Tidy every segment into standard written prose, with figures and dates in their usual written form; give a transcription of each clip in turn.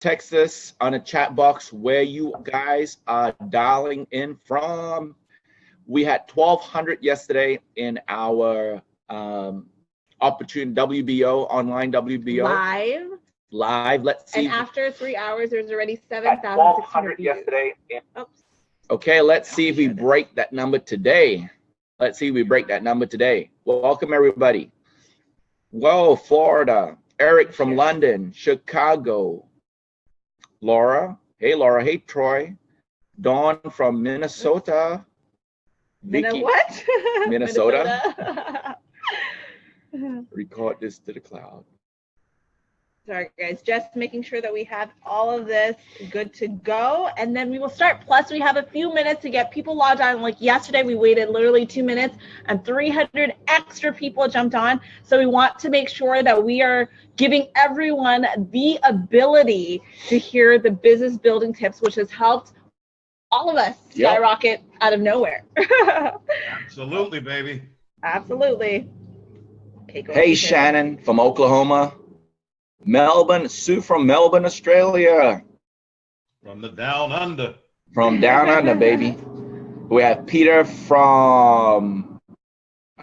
text us on a chat box where you guys are dialing in from. We had 1,200 yesterday in our opportunity WBO, online WBO. Live. Let's see. And after 3 hours, there's already 7,600 views. Yesterday. Oops. Okay, let's see if we break that number today. Welcome, everybody. Whoa, Florida. Eric from London, Chicago. Laura. Hey, Laura. Hey, Troy. Dawn from Minnesota. Vicky. What? Minnesota. Record this to the cloud. Sorry, guys. Just making sure that we have all of this good to go, and then we will start. Plus, we have a few minutes to get people logged on. Like yesterday, we waited literally 2 minutes, and 300 extra people jumped on. So we want to make sure that we are giving everyone the ability to hear the business building tips, which has helped all of us skyrocket out of nowhere. Absolutely, baby. Absolutely. Okay, hey, Shannon from Oklahoma. Melbourne, Sue from Melbourne, Australia. From the down under. From down under, baby. We have Peter from,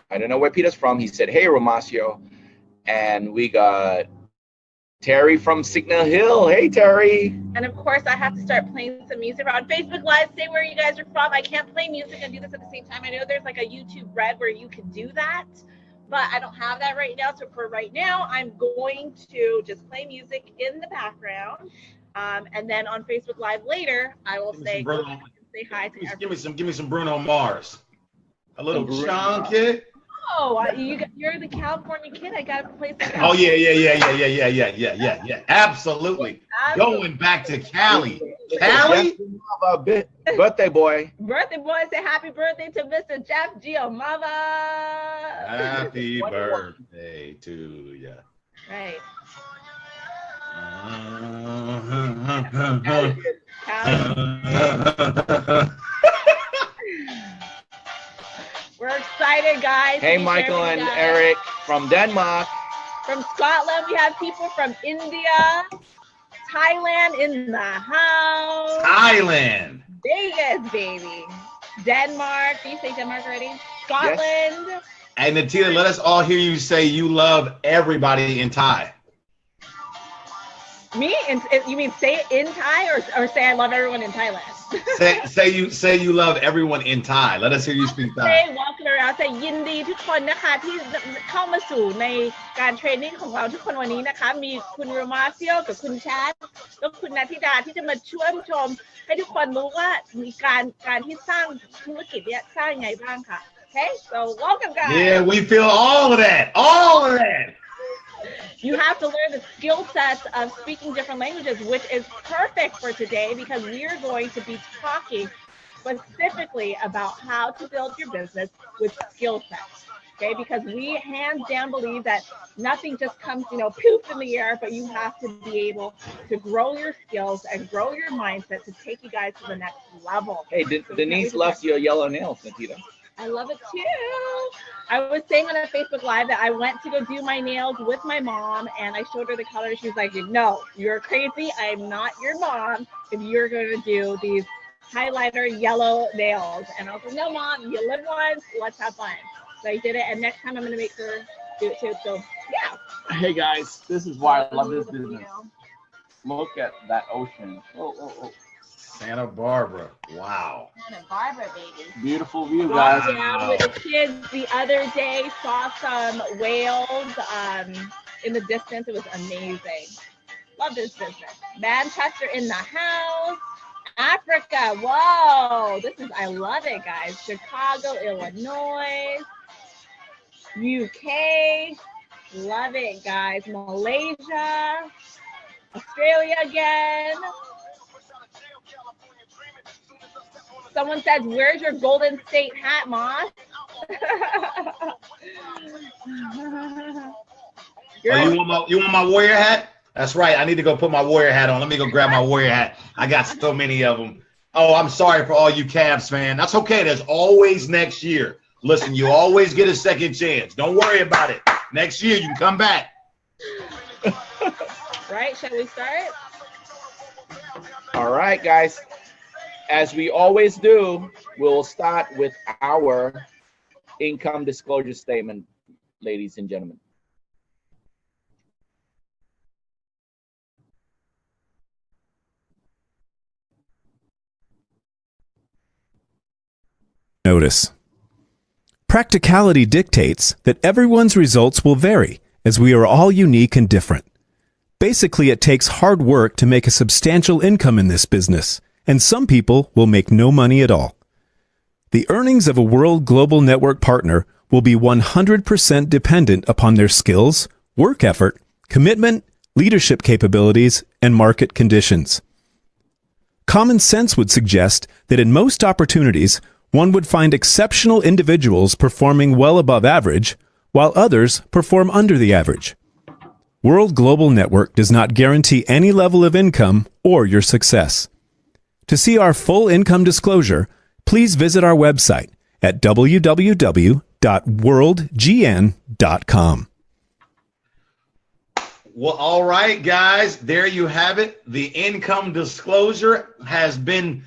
I don't know where Peter's from. He said, hey, Romacio. And we got Terry from Signal Hill. Hey, Terry. And of course, I have to start playing some music on Facebook Live. Say where you guys are from. I can't play music and do this at the same time. I know there's like a YouTube Red where you can do that, but I don't have that right now. So for right now, I'm going to just play music in the background. And then on Facebook Live later, I will say hi to everyone. Give me some Bruno Mars. A little chunky. Oh, you're the California kid. I got to play some. Oh, yeah. Absolutely. Going back to Cali. Cali? Birthday boy. Birthday boy, say happy birthday to Mr. Jeff Giamava. Happy birthday to you. Right. We're excited, guys. Hey, Michael and Eric from Denmark. From Scotland, we have people from India, Thailand in the house. Thailand. Vegas, baby. Denmark. Did you say Denmark already? Scotland. Yes. Hey, Natita, let us all hear you say you love everybody in Thai. Me? You mean say it in Thai or say I love everyone in Thailand? say you love everyone in Thai. Let us hear you speak Thai. Say walking around say ยินดีทุกคนนะคะที่เข้ามาสู่ในการเทรนนิ่งของเราทุกคนวันนี้นะคะมีคุณโรมาเซียกับคุณแชทแล้วคุณนาธิดาที่จะมาช่วยชมให้ทุกคนรู้ว่ามีการที่สร้างธุรกิจเนี่ยสร้างยังไงบ้างค่ะ Okay, so welcome guys. Yeah, we feel all of that. All of that. You have to learn the skill sets of speaking different languages, which is perfect for today because we are going to be talking specifically about how to build your business with skill sets. Okay, because we hands down believe that nothing just comes, poof in the air, but you have to be able to grow your skills and grow your mindset to take you guys to the next level. Hey, Denise loves your yellow nails, Natita. I love it too. I was saying on a Facebook Live that I went to go do my nails with my mom and I showed her the color. She's like, no, you're crazy. I'm not your mom if you're going to do these highlighter yellow nails. And I was like, no, Mom, you live once. Let's have fun. So I did it. And next time I'm going to make her do it too. So, yeah. Hey, guys, this is why I love this business. Look at that ocean. Oh. Santa Barbara. Wow. Santa Barbara, baby. Beautiful view, guys. I was down with the kids the other day, saw some whales in the distance. It was amazing. Love this business. Manchester in the house. Africa. Whoa. I love it, guys. Chicago, Illinois. UK. Love it, guys. Malaysia. Australia again. Someone says, where's your Golden State hat, Moss? You want my Warrior hat? That's right. I need to go put my Warrior hat on. Let me go grab my Warrior hat. I got so many of them. Oh, I'm sorry for all you Cavs fans. That's okay. There's always next year. Listen, you always get a second chance. Don't worry about it. Next year, you can come back. Right? Shall we start? All right, guys. As we always do, we'll start with our income disclosure statement, ladies and gentlemen. Notice. Practicality dictates that everyone's results will vary, as we are all unique and different. Basically, it takes hard work to make a substantial income in this business, and some people will make no money at all. The earnings of a World Global Network partner will be 100% dependent upon their skills, work effort, commitment, leadership capabilities, and market conditions. Common sense would suggest that in most opportunities, one would find exceptional individuals performing well above average, while others perform under the average. World Global Network does not guarantee any level of income or your success. To see our full income disclosure, please visit our website at www.worldgn.com. Well, all right, guys, there you have it. The income disclosure has been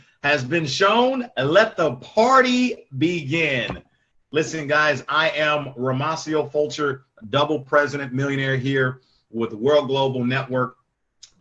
shown. Let the party begin. Listen, guys, I am Ramasio Fulcher, double president millionaire here with the World Global Network,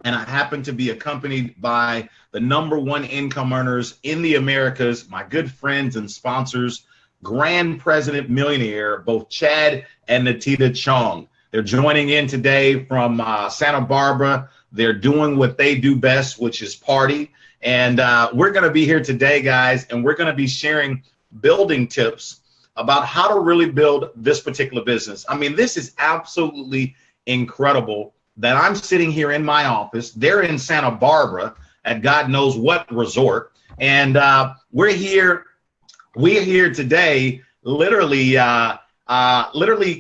and I happen to be accompanied by the #1 income earners in the Americas, my good friends and sponsors, Grand President Millionaire, both Chad and Natita Chong. They're joining in today from Santa Barbara. They're doing what they do best, which is party. And we're going to be here today, guys, and we're going to be sharing building tips about how to really build this particular business. I mean, this is absolutely incredible that I'm sitting here in my office. They're in Santa Barbara at God knows what resort. And we're here today literally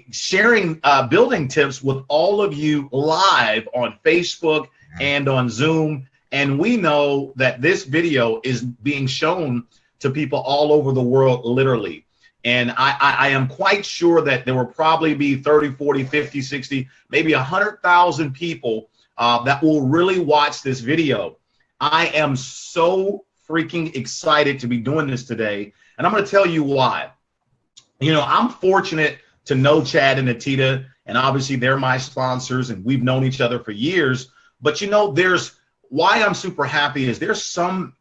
sharing building tips with all of you live on Facebook and on Zoom. And we know that this video is being shown to people all over the world, literally. And I am quite sure that there will probably be 30, 40, 50, 60, maybe 100,000 people that will really watch this video. I am so freaking excited to be doing this today. And I'm going to tell you why. You know, I'm fortunate to know Chad and Natita, and obviously they're my sponsors and we've known each other for years. But, you know, why I'm super happy is there's some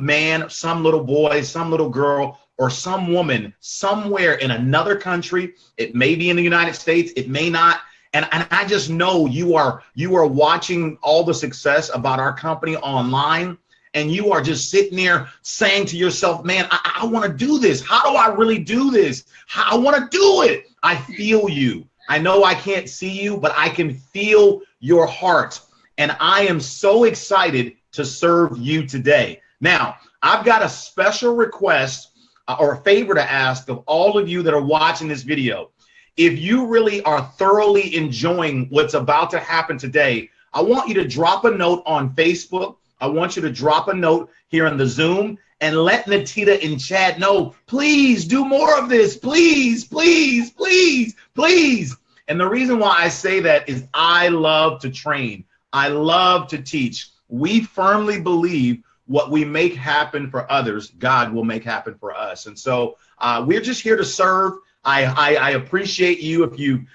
man, some little boy, some little girl, or some woman somewhere in another country. It may be in the United States, it may not. And I just know you are watching all the success about our company online, and you are just sitting there saying to yourself, man, I want to do this. How do I really do this? I want to do it. I feel you. I know I can't see you, but I can feel your heart. And I am so excited to serve you today. Now, I've got a special request or a favor to ask of all of you that are watching this video. If you really are thoroughly enjoying what's about to happen today, I want you to drop a note on Facebook. I want you to drop a note here in the Zoom and let Natita and Chad know, please do more of this. Please, please, please, please. And the reason why I say that is I love to train. I love to teach. We firmly believe what we make happen for others, God will make happen for us. And so we're just here to serve. I appreciate you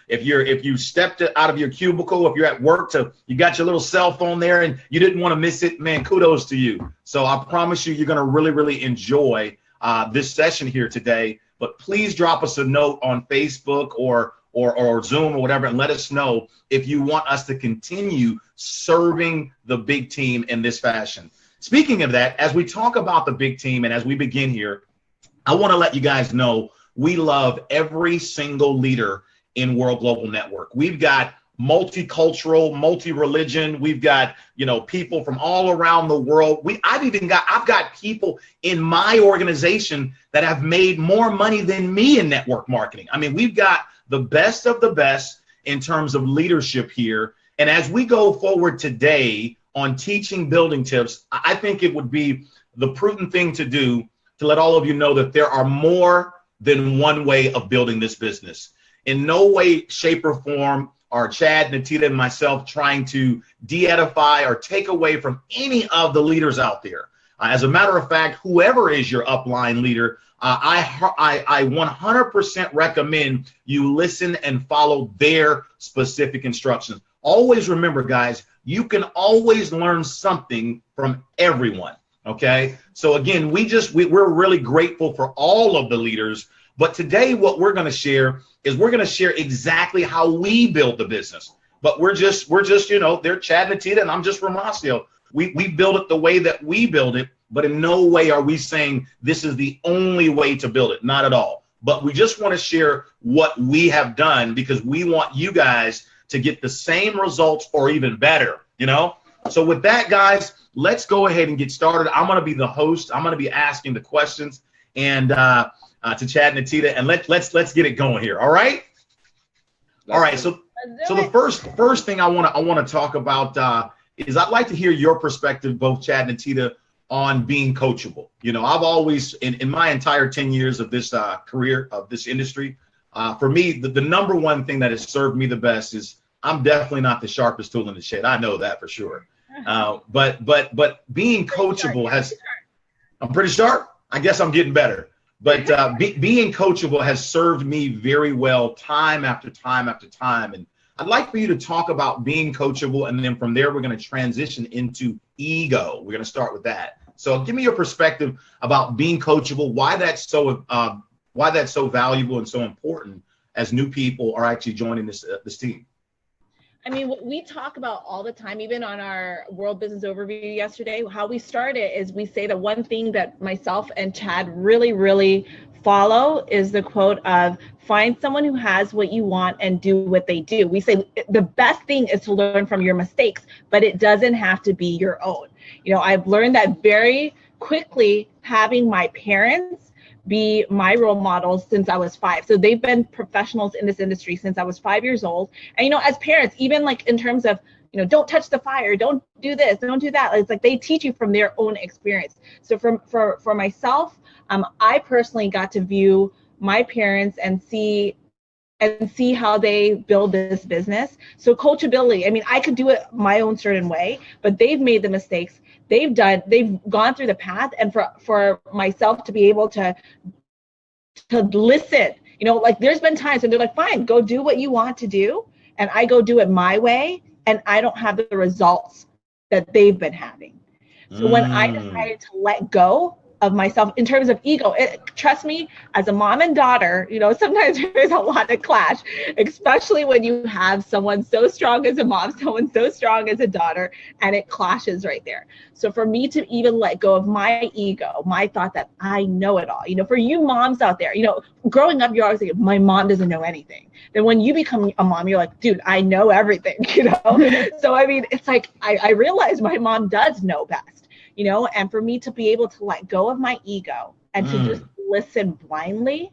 if you stepped out of your cubicle, if you're at work, you got your little cell phone there and you didn't want to miss it, man, kudos to you. So I promise you're going to really, really enjoy this session here today. But please drop us a note on Facebook or Zoom or whatever, and let us know if you want us to continue serving the big team in this fashion. Speaking of that, as we talk about the big team and as we begin here, I want to let you guys know we love every single leader in World Global Network. We've got multicultural, multi-religion. We've got, you know, people from all around the world. I've got people in my organization that have made more money than me in network marketing. I mean, we've got the best of the best in terms of leadership here. And as we go forward today on teaching building tips, I think it would be the prudent thing to do to let all of you know that there are more than one way of building this business. In no way, shape, or form are Chad, Natita, and myself trying to de-edify or take away from any of the leaders out there. As a matter of fact, whoever is your upline leader, I 100% recommend you listen and follow their specific instructions. Always remember, guys, you can always learn something from everyone. Okay. So again, we're really grateful for all of the leaders. But today, what we're going to share is we're going to share exactly how we build the business. But we're just, they're Chad and Natita, and I'm just Romacio. We build it the way that we build it, but in no way are we saying this is the only way to build it. Not at all. But we just want to share what we have done because we want you guys to get the same results or even better, So with that, guys, let's go ahead and get started. I'm going to be the host. I'm going to be asking the questions and to Chad and Natita, and let's get it going here. All right. All right. So the first thing I want to talk about is I'd like to hear your perspective, both Chad and Natita, on being coachable. I've always, in my entire 10 years of this career of this industry, for me, the number one thing that has served me the best is I'm definitely not the sharpest tool in the shed. I know that for sure. But being coachable I'm pretty sharp. I guess I'm getting better. But being coachable has served me very well time after time after time. And I'd like for you to talk about being coachable. And then from there, we're going to transition into ego. We're going to start with that. So give me your perspective about being coachable, why that's so valuable and so important as new people are actually joining this team. I mean, what we talk about all the time, even on our World Business Overview yesterday, how we start it is we say the one thing that myself and Chad really, really follow is the quote of find someone who has what you want and do what they do. We say the best thing is to learn from your mistakes, but it doesn't have to be your own. I've learned that very quickly having my parents be my role models since I was 5. So they've been professionals in this industry since I was 5 years old. And, as parents, even like in terms of, don't touch the fire, don't do this, don't do that. It's like they teach you from their own experience. So for myself, I personally got to view my parents and see how they build this business. So coachability, I mean, I could do it my own certain way, but they've made the mistakes. They've gone through the path, and for myself to be able to listen, there's been times when they're like, fine, go do what you want to do. And I go do it my way, and I don't have the results that they've been having. So when I decided to let go of myself in terms of ego, trust me, as a mom and daughter, sometimes there's a lot of clash, especially when you have someone so strong as a mom, someone so strong as a daughter, and it clashes right there. So for me to even let go of my ego, my thought that I know it all, for you moms out there, growing up, you're always like, my mom doesn't know anything. Then when you become a mom, you're like, dude, I know everything, So, I mean, it's like, I realize my mom does know best. And for me to be able to let go of my ego and to just listen blindly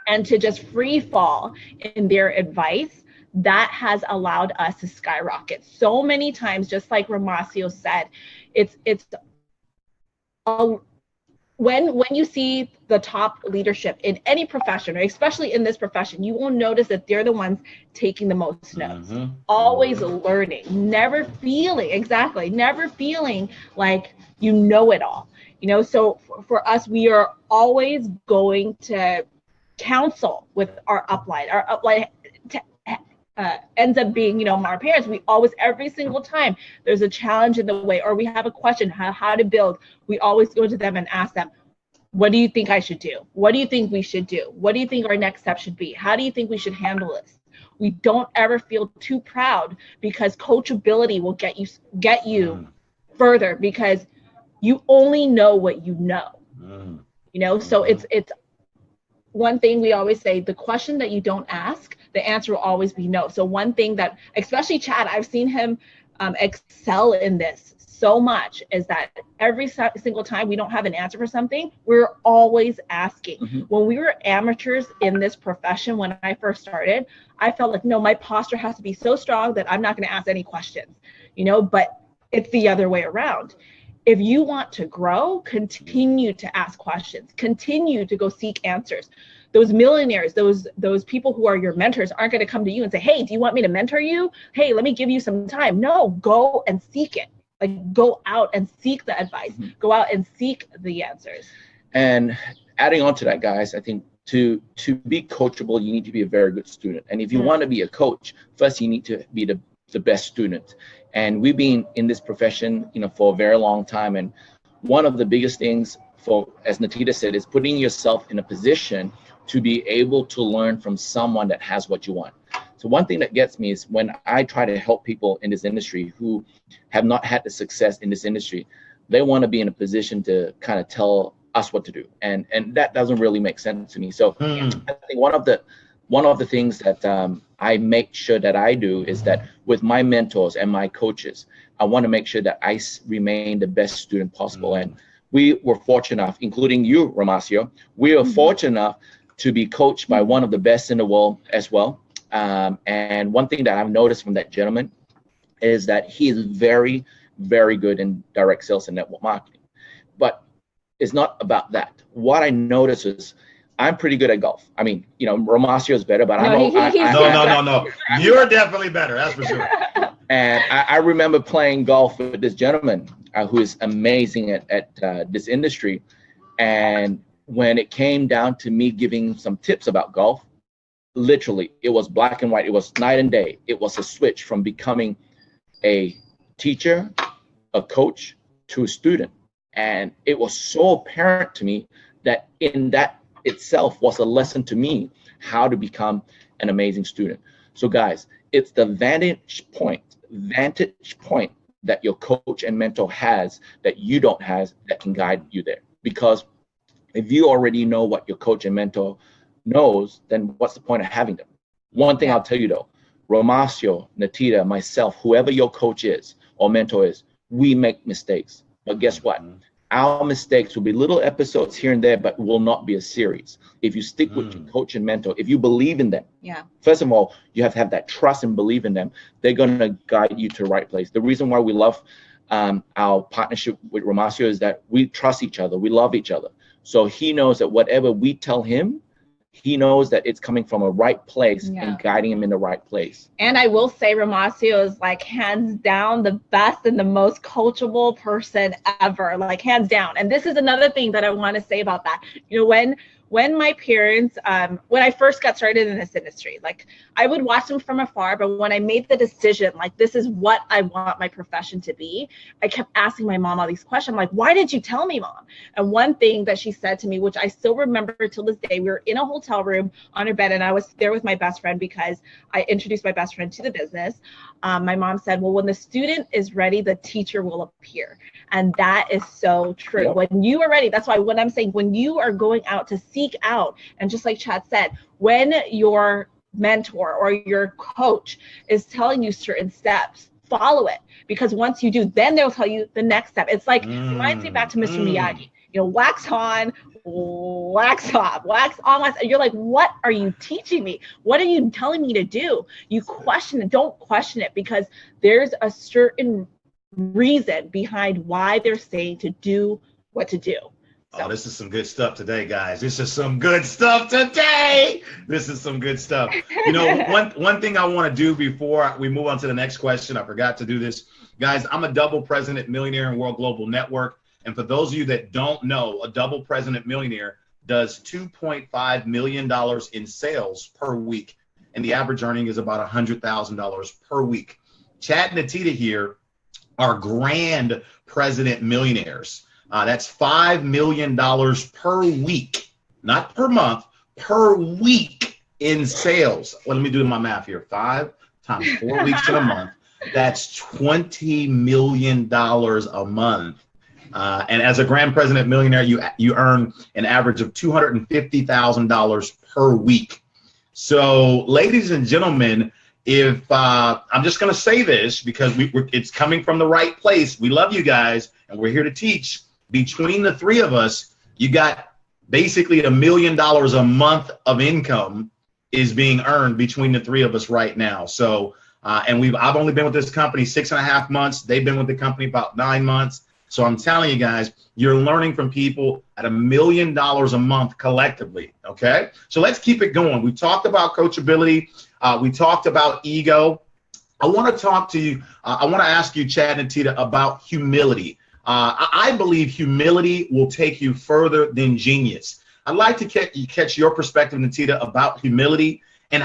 and to just free fall in their advice, that has allowed us to skyrocket so many times. Just like Romacio said, when you see the top leadership in any profession, or especially in this profession, you will notice that they're the ones taking the most notes, always learning, never feeling like you know it all. So for us, we are always going to counsel with our upline. Our upline ends up being, our parents. We always, every single time there's a challenge in the way, or we have a question how to build, we always go to them and ask them, what do you think I should do? What do you think we should do? What do you think our next step should be? How do you think we should handle this? We don't ever feel too proud, because coachability will get you further, because you only know what you know. So it's one thing we always say, the question that you don't ask, the answer will always be no. So one thing that, especially Chad, I've seen him excel in this so much, is that every single time we don't have an answer for something, we're always asking. When we were amateurs in this profession, when I first started, I felt like, no, my posture has to be so strong that I'm not going to ask any questions, but it's the other way around. if you want to grow, continue to ask questions, continue to go seek answers. Those millionaires, those people who are your mentors aren't going to come to you and say, hey, do you want me to mentor you? Hey, let me give you some time. No, go and seek it. Like, go out and seek the advice. Go out and seek the answers. And adding on to that, guys, I think to be coachable, you need to be a very good student. And if you want to be a coach, first you need to be the best student. And we've been in this profession, for a very long time. And one of the biggest things as Natita said, is putting yourself in a position to be able to learn from someone that has what you want. So one thing that gets me is when I try to help people in this industry who have not had the success in this industry, they want to be in a position to kind of tell us what to do. And that doesn't really make sense to me. So I think one of the things that I make sure that I do is that with my mentors and my coaches, I want to make sure that I remain the best student possible. And we were fortunate enough, including you, Romacio, we were fortunate enough to be coached by one of the best in the world as well. And one thing that I've noticed from that gentleman is that he is very, very good in direct sales and network marketing. But it's not about that. What I notice is I'm pretty good at golf. I mean, Romacio is better, but No. You're definitely better. That's for sure. And I remember playing golf with this gentleman who is amazing at this industry. And when it came down to me giving some tips about golf, literally, it was black and white. It was night and day. It was a switch from becoming a teacher, a coach, to a student. And it was so apparent to me that in that itself was a lesson to me how to become an amazing student. So guys, it's the vantage point that your coach and mentor has that you don't have that can guide you there. Because if you already know what your coach and mentor knows, then what's the point of having them? One thing I'll tell you though, Romacio, Natita, myself, whoever your coach is or mentor is, we make mistakes. But guess what? Our mistakes will be little episodes here and there, but will not be a series. If you stick with your coach and mentor, if you believe in them, first of all, you have to have that trust and believe in them. They're going to guide you to the right place. The reason why we love our partnership with Romacio is that we trust each other. We love each other. So he knows that whatever we tell him, he knows that it's coming from a right place and guiding him in the right place. And I will say Romacio is like hands down the best and the most coachable person ever, like hands down. And this is another thing that I want to say about that. When my parents, when I first got started in this industry, like I would watch them from afar, but when I made the decision, like this is what I want my profession to be, I kept asking my mom all these questions. I'm like, why did you tell me, Mom? And one thing that she said to me, which I still remember till this day, we were in a hotel room on her bed and I was there with my best friend because I introduced my best friend to the business. My mom said, well, when the student is ready, the teacher will appear. And that is so true. Yep. When you are ready, that's why when I'm saying, when you are going out to seek out, and just like Chad said, when your mentor or your coach is telling you certain steps, follow it. Because once you do, then they'll tell you the next step. It's like, reminds me back to Mr. Miyagi, wax on, wax off, wax on, wax. You're like, what are you teaching me? What are you telling me to do? You question it. Don't question it, because there's a certain reason behind why they're saying to do what to do. Oh, this is some good stuff today, guys. This is some good stuff today. This is some good stuff. One thing I want to do before we move on to the next question, I forgot to do this. Guys, I'm a double president millionaire in World Global Network. And for those of you that don't know, a double president millionaire does $2.5 million in sales per week. And the average earning is about $100,000 per week. Chad and Natita here are grand president millionaires. That's $5 million per week, not per month, per week in sales. Well, let me do my math here. 5 times 4 weeks in a month. That's $20 million a month. And as a grand president millionaire, you earn an average of $250,000 per week. So, ladies and gentlemen, if I'm just going to say this because it's coming from the right place. We love you guys, and we're here to teach. Between the three of us, you got basically $1 million a month of income is being earned between the three of us right now. So, and I've only been with this company 6.5 months. They've been with the company about 9 months. So I'm telling you guys, you're learning from people at $1 million a month collectively. Okay. So let's keep it going. We talked about coachability. We talked about ego. I want to talk to you. I want to ask you, Chad and Tita, about humility. I believe humility will take you further than genius. I'd like to catch your perspective, Natita, about humility and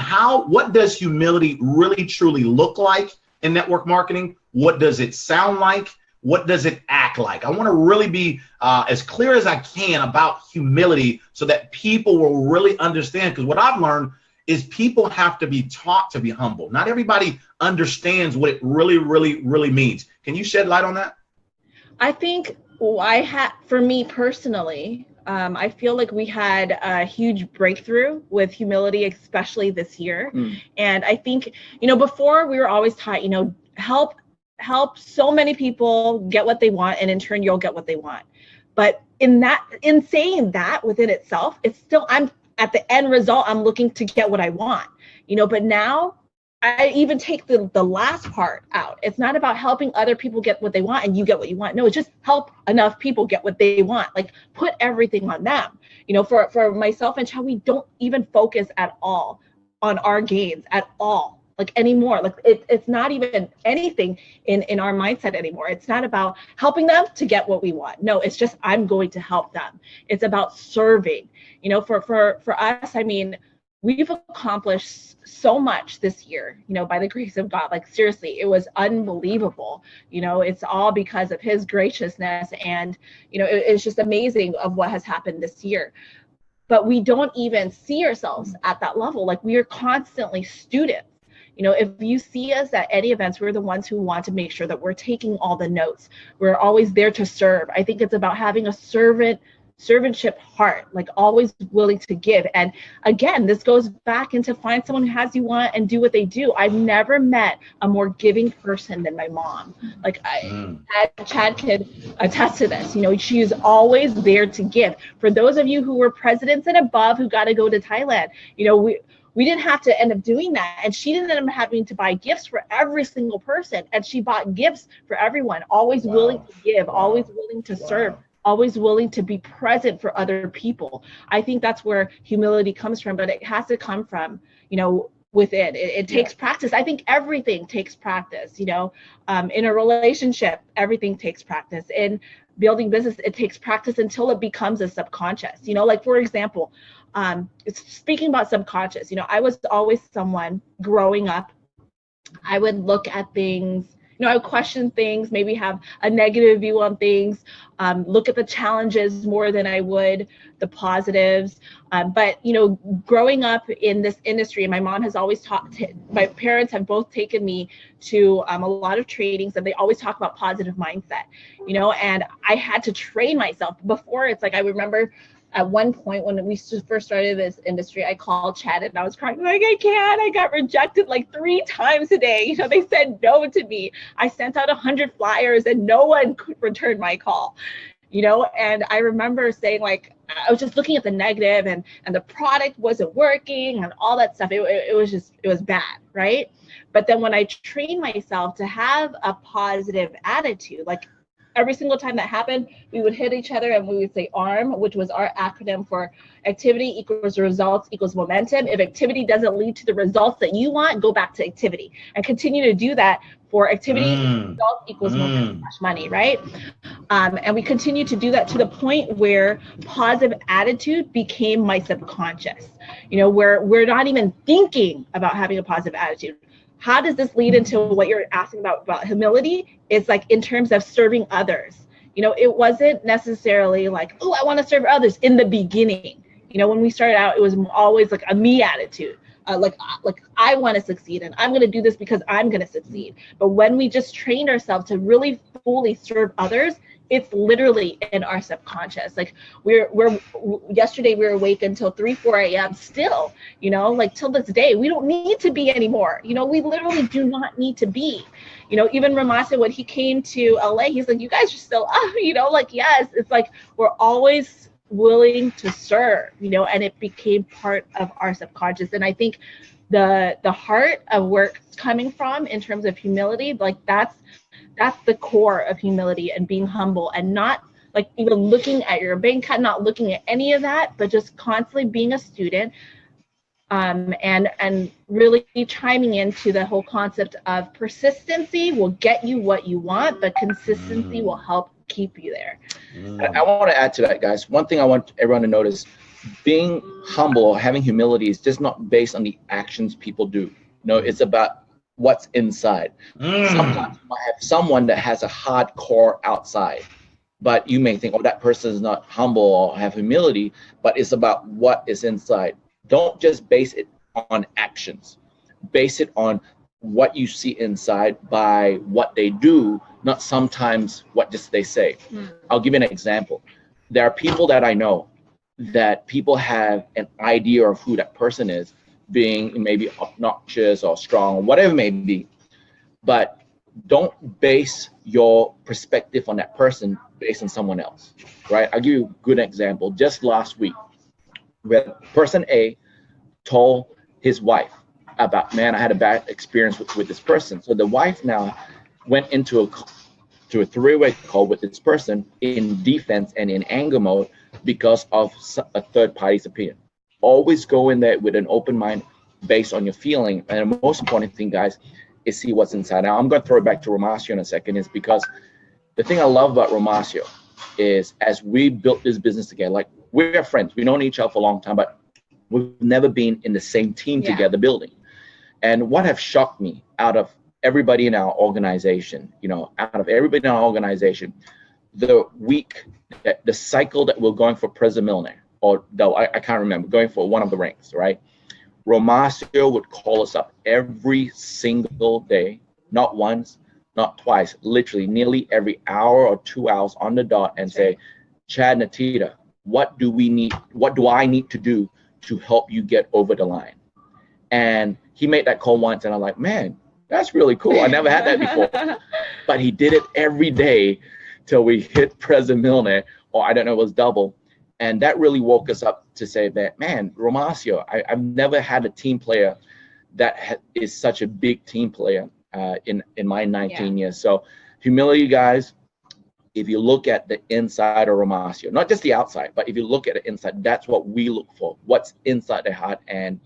what does humility really truly look like in network marketing? What does it sound like? What does it act like? I want to really be as clear as I can about humility so that people will really understand, because what I've learned is people have to be taught to be humble. Not everybody understands what it really, really, really means. Can you shed light on that? I think for me personally, I feel like we had a huge breakthrough with humility, especially this year. And I think, before we were always taught, help so many people get what they want, and in turn, you'll get what they want. But in saying that within itself, it's still, I'm at the end result, I'm looking to get what I want, but now I even take the last part out. It's not about helping other people get what they want and you get what you want. No, it's just help enough people get what they want. Like, put everything on them. For myself and Chad, we don't even focus at all on our gains at all, like, anymore. Like, it's not even anything in our mindset anymore. It's not about helping them to get what we want. No, it's just, I'm going to help them. It's about serving. For us, I mean, we've accomplished so much this year, by the grace of God. Like, seriously, it was unbelievable. It's all because of his graciousness, and, it's just amazing of what has happened this year. But we don't even see ourselves at that level. Like, we are constantly students. If you see us at any events, we're the ones who want to make sure that we're taking all the notes. We're always there to serve. I think it's about having a servantship heart, like, always willing to give. And again, this goes back into find someone who has you want and do what they do. I've never met a more giving person than my mom. Like, Chad could attest to this. She is always there to give. For those of you who were presidents and above who got to go to Thailand, we didn't have to end up doing that. And she didn't end up having to buy gifts for every single person. And she bought gifts for everyone, always willing to give, always willing to serve, always willing to be present for other people. I think that's where humility comes from, but it has to come from, within. It takes practice. I think everything takes practice, in a relationship, everything takes practice. In building business, it takes practice until it becomes a subconscious, like, for example, speaking about subconscious, I was always someone growing up, I would look at things, I would question things, maybe have a negative view on things, look at the challenges more than I would the positives. But, growing up in this industry, my mom has always my parents have both taken me to a lot of trainings, and they always talk about positive mindset, and I had to train myself. Before, it's like, I remember at one point when we first started this industry, I called Chad and I was crying, like, I got rejected like 3 times a day. They said no to me. I sent out 100 flyers and no one could return my call, and I remember saying, like, I was just looking at the negative, and the product wasn't working and all that stuff. It was bad, right? But then when I trained myself to have a positive attitude, like, every single time that happened, we would hit each other and we would say ARM, which was our acronym for activity equals results equals momentum. If activity doesn't lead to the results that you want, go back to activity and continue to do that for activity results equals momentum / money, right? And we continue to do that to the point where positive attitude became my subconscious, where we're not even thinking about having a positive attitude. How does this lead into what you're asking about humility? It's like, in terms of serving others. It wasn't necessarily like, oh, I want to serve others in the beginning. When we started out, it was always like a me attitude. Like I want to succeed, and I'm going to do this because I'm going to succeed. But when we just trained ourselves to really fully serve others, it's literally in our subconscious. Like, yesterday we were awake until 3-4 a.m. still, like, till this day. We don't need to be anymore. We literally do not need to be. Even Ramasa, when he came to LA, he's like, you guys are still up, like, yes. It's like, we're always willing to serve, and it became part of our subconscious. And I think the heart of where it's coming from in terms of humility, like that's the core of humility and being humble, and not like even looking at your bank account, not looking at any of that, but just constantly being a student, and really chiming into the whole concept of persistency will get you what you want, but consistency will help keep you there. I want to add to that, guys. One thing I want everyone to notice: being humble, having humility, is just not based on the actions people do. No, it's about what's inside. Sometimes you might have someone that has a hardcore outside, but you may think, oh, that person is not humble or have humility, but it's about what is inside. Don't just base it on actions. Base it on what you see inside by what they do, not sometimes what just they say. I'll give you an example. There are people that I know that people have an idea of who that person is, being maybe obnoxious or strong, or whatever it may be, but don't base your perspective on that person based on someone else, right? I'll give you a good example. Just last week, where person A told his wife about, man, I had a bad experience with this person. So the wife now went into a three-way call with this person in defense and in anger mode because of a third party's opinion. Always go in there with an open mind based on your feeling. And the most important thing, guys, is see what's inside. Now, I'm going to throw it back to Romacio in a second, is because the thing I love about Romacio is as we built this business together, like we're friends, we've known each other for a long time, but we've never been in the same team together building. And what have shocked me out of everybody in our organization, the week, the cycle that we're going for President Millionaire, or though I can't remember, going for one of the ranks, right? Romacio would call us up every single day, not once, not twice, literally nearly every hour or 2 hours on the dot, and say, Chad, Natita, what do I need to do to help you get over the line? And he made that call once, and I'm like, man, that's really cool. I never had that before. But he did it every day till we hit President Millionaire, or I don't know, it was double. And that really woke us up to say that, man, Romacio, I've never had a team player that is such a big team player in my 19 years. So humility, guys, if you look at the inside of Romacio, not just the outside, but if you look at the inside, that's what we look for, what's inside the heart. And,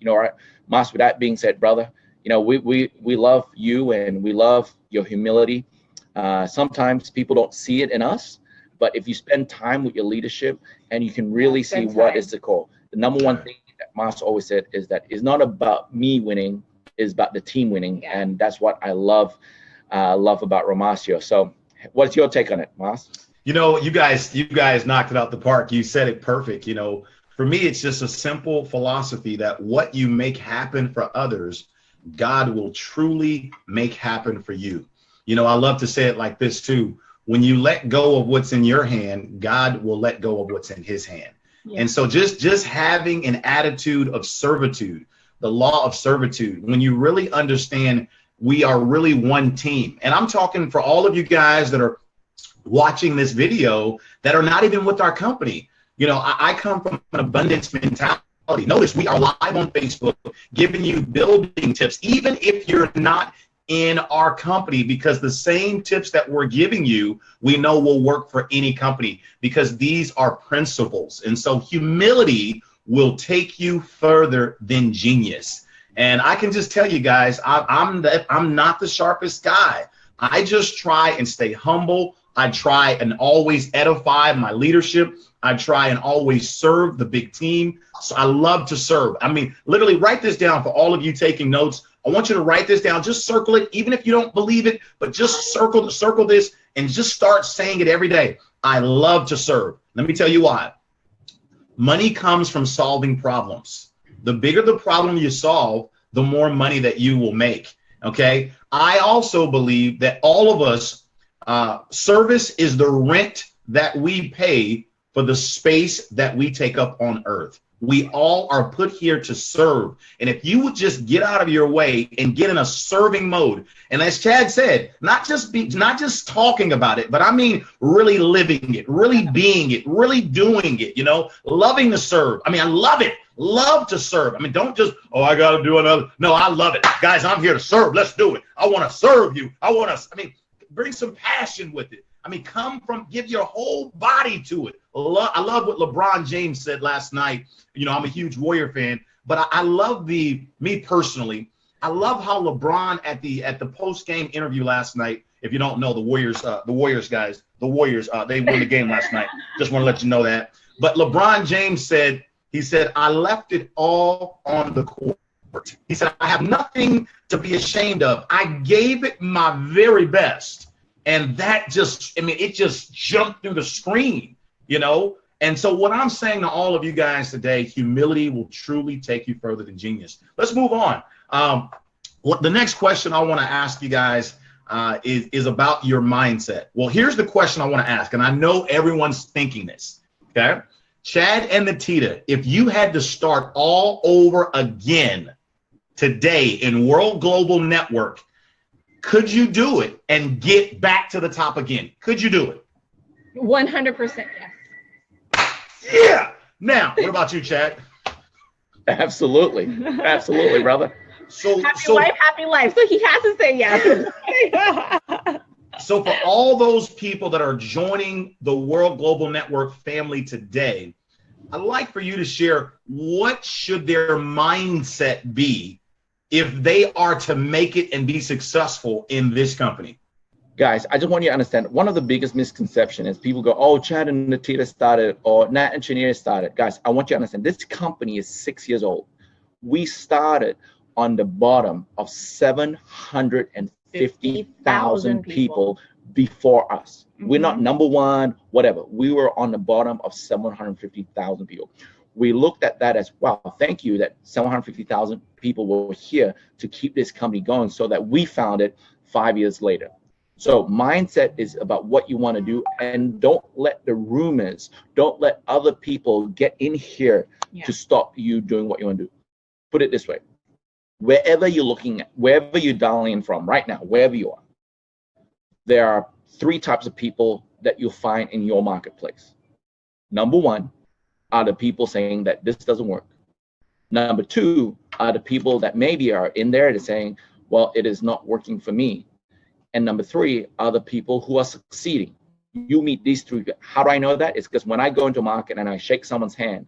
Mas, with that being said, brother, we love you and we love your humility. Sometimes people don't see it in us, but if you spend time with your leadership and you can really see what is the core. The number one thing that Mas always said is that it's not about me winning, it's about the team winning. Yeah. And that's what I love about Romacio. So what's your take on it, Mas? You guys knocked it out the park. You said it perfect. For me, it's just a simple philosophy that what you make happen for others, God will truly make happen for you. I love to say it like this too. When you let go of what's in your hand, God will let go of what's in his hand. Yeah. And so just having an attitude of servitude, the law of servitude, when you really understand we are really one team. And I'm talking for all of you guys that are watching this video that are not even with our company. I come from an abundance mentality. Notice we are live on Facebook giving you building tips, even if you're not in our company, because the same tips that we're giving you, we know will work for any company, because these are principles. And so humility will take you further than genius. And I can just tell you guys, I'm not the sharpest guy. I just try and stay humble. I try and always edify my leadership. I try and always serve the big team. So I love to serve. I mean, literally write this down for all of you taking notes. I want you to write this down. Just circle it, even if you don't believe it, but just circle this and just start saying it every day. I love to serve. Let me tell you why. Money comes from solving problems. The bigger the problem you solve, the more money that you will make. Okay. I also believe that all of us, service is the rent that we pay for the space that we take up on earth. We all are put here to serve. And if you would just get out of your way and get in a serving mode, and as Chad said, not just talking about it, but I mean really living it, really being it, really doing it, loving to serve. I mean, I love it love to serve. I mean, don't just, oh, I got to do another. No, I love it. Guys, I'm here to serve. Let's do it. I want to serve you. Bring some passion with it. Give your whole body to it. I love what LeBron James said last night. I'm a huge Warrior fan, but I love me personally, I love how LeBron at the post-game interview last night, if you don't know, the Warriors, they won the game last night. Just want to let you know that. But LeBron James said, I left it all on the court. He said, I have nothing to be ashamed of. I gave it my very best. And that it just jumped through the screen, And so what I'm saying to all of you guys today, humility will truly take you further than genius. Let's move on. The next question I want to ask you guys is about your mindset. Well, here's the question I want to ask, and I know everyone's thinking this, okay? Chad and Natita, if you had to start all over again today in World Global Network, could you do it and get back to the top again? Could you do it? 100% yes. Yeah. Now, what about you, Chad? Absolutely. Absolutely, brother. Happy wife, happy life. So he has to say yes. So for all those people that are joining the World Global Network family today, I'd like for you to share, what should their mindset be if they are to make it and be successful in this company? Guys, I just want you to understand, one of the biggest misconceptions is people go, oh, Chad and Natita started, or Nat and Chenier started. Guys, I want you to understand, this company is 6 years old. We started on the bottom of 750,000 people before us. Mm-hmm. We're not number one, whatever. We were on the bottom of 750,000 people. We looked at that as, wow, thank you that 750,000 people were here to keep this company going, so that we found it 5 years later. So mindset is about what you want to do, and don't let the rumors, don't let other people get in here to stop you doing what you want to do. Put it this way. Wherever you're looking at, wherever you're dialing in from right now, wherever you are, there are 3 types of people that you'll find in your marketplace. Number 1 are the people saying that this doesn't work. Number 2 are the people that maybe are in there to saying, well, it is not working for me. And number 3 are the people who are succeeding. You meet these 3. How do I know that? It's because when I go into market and I shake someone's hand,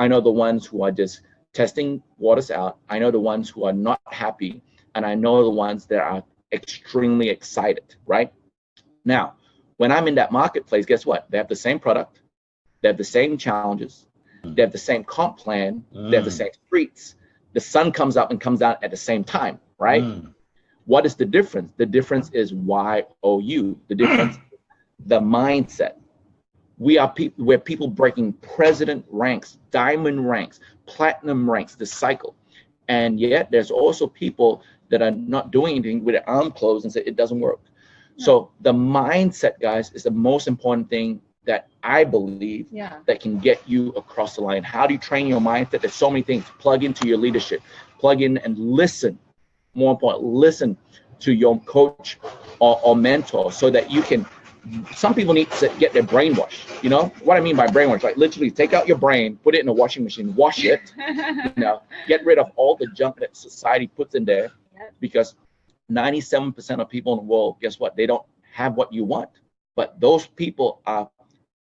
I know the ones who are just testing waters out. I know the ones who are not happy, and I know the ones that are extremely excited, right? Now, when I'm in that marketplace, guess what? They have the same product. They have the same challenges. They have the same comp plan. They have the same streets. The sun comes up and comes down at the same time, right? What is the difference? The difference is YOU. The difference, the mindset. We're people breaking president ranks, diamond ranks, platinum ranks, the cycle. And yet there's also people that are not doing anything with their arm closed and say it doesn't work. So the mindset, guys, is the most important thing that I believe that can get you across the line. How do you train your mindset? There's so many things. Plug into your leadership. Plug in and listen. More important, listen to your coach or mentor, so that you can. Some people need to get their brain washed. You know what I mean by brain wash? Like literally take out your brain, put it in a washing machine, wash it. Get rid of all the junk that society puts in there, because 97% of people in the world, guess what? They don't have what you want. But those people are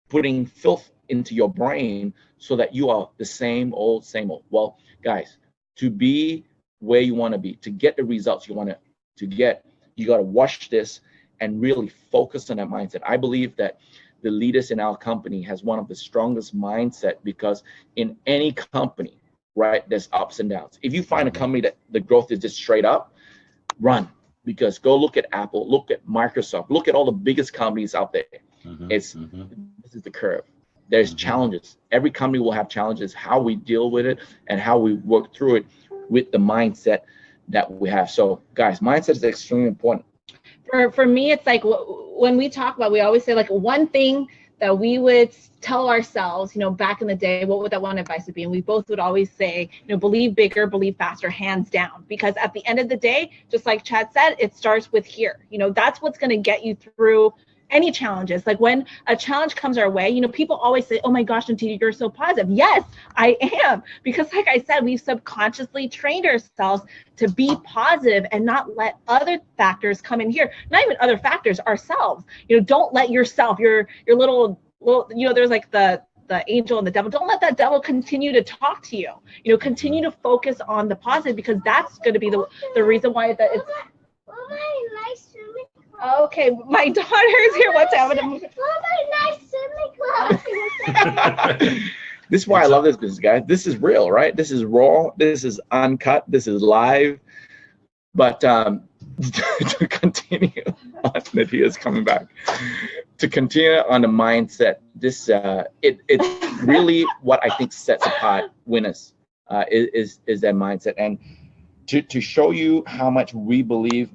putting filth into your brain so that you are the same old, same old. Well, guys, to be where you want to be, to get the results you want to get, you got to wash this and really focus on that mindset. I believe that the leaders in our company has one of the strongest mindset, because in any company, right, there's ups and downs. If you find a company that the growth is just straight up, run. Because go look at Apple, look at Microsoft, look at all the biggest companies out there. This is the curve. There's challenges. Every company will have challenges. How we deal with it and how we work through it with the mindset that we have. So guys, mindset is extremely important. For me, it's like when we talk about, we always say like one thing that we would tell ourselves, back in the day, what would that one advice would be? And we both would always say, believe bigger, believe faster, hands down. Because at the end of the day, just like Chad said, it starts with here. That's what's going to get you through any challenges. Like when a challenge comes our way, you know, people always say, oh my gosh, Natita, you're so positive. Yes, I am. Because like I said, we've subconsciously trained ourselves to be positive and not let other factors come in here. Not even other factors, ourselves. You know, don't let yourself, your little, you know, there's like the angel and the devil. Don't let that devil continue to talk to you. You know, continue to focus on the positive, because that's going to be the reason why it's. Okay, my daughter's here. What's happening? This is why I love this business, guys. This is real, right? This is raw. This is uncut. This is live. But to continue on, Natita's coming back. To continue on the mindset, this it's really what I think sets apart winners is their mindset. And to show you how much we believe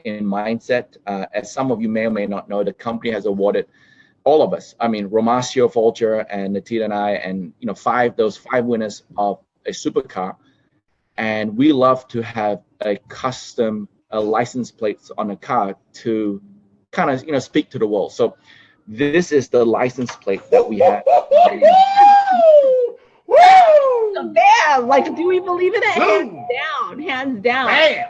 in mindset, as some of you may or may not know, the company has awarded all of us, I mean, Romasio Fulcher and Natita and I, and you know, those five winners of a supercar. And we love to have a custom license plates on a car to kind of, you know, speak to the world. So this is the license plate that we have. Bam! Like, do we believe in it? Hands down. Bam!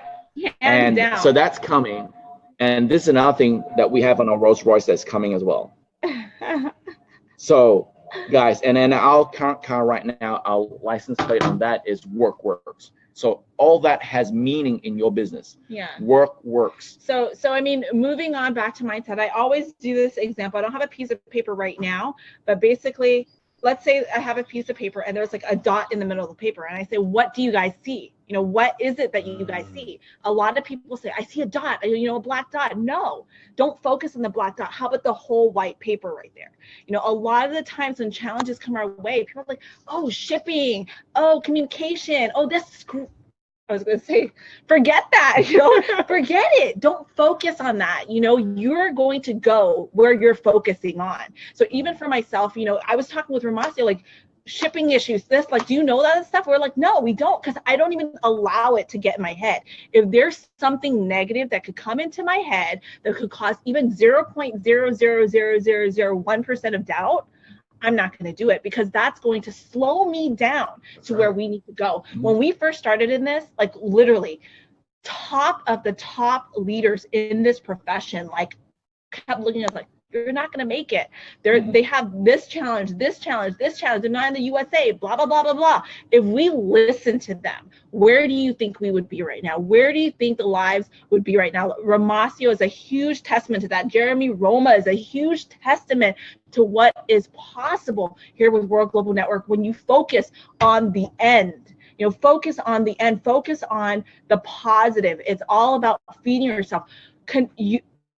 Hands down. So that's coming. And this is another thing that we have on our Rolls Royce that's coming as well. So, guys, and then our current car right now, our license plate on that is WorkWorks. So all that has meaning in your business. Yeah. Work works. So I mean, moving on back to mindset, I always do this example. I don't have a piece of paper right now, but basically, let's say I have a piece of paper and there's like a dot in the middle of the paper, and I say, what do you guys see? You know, what is it that you guys see? A lot of people say, I see a dot, you know, a black dot. No, don't focus on the black dot. How about the whole white paper right there? You know, a lot of the times when challenges come our way, people are like, oh, shipping, oh, communication, oh, this, I was going to say, forget that, you know, forget it. Don't focus on that. You know, you're going to go where you're focusing on. So even for myself, you know, I was talking with Romasio, like, shipping issues, this, like, do you know that stuff? We're like, no, we don't, because I don't even allow it to get in my head. If there's something negative that could come into my head that could cause even 0.0000001% of doubt, I'm not going to do it, because that's going to slow me down to where we need to go. When we first started in this, like literally top of the top leaders in this profession, like kept looking at us like, you're not going to make it. They have this challenge, this challenge, this challenge. They're not in the USA, blah, blah, blah, blah, blah. If we listen to them, where do you think we would be right now? Where do you think the lives would be right now? Romasio is a huge testament to that. Jeremy Roma is a huge testament to what is possible here with World Global Network when you focus on the end. You know, focus on the end, focus on the positive. It's all about feeding yourself.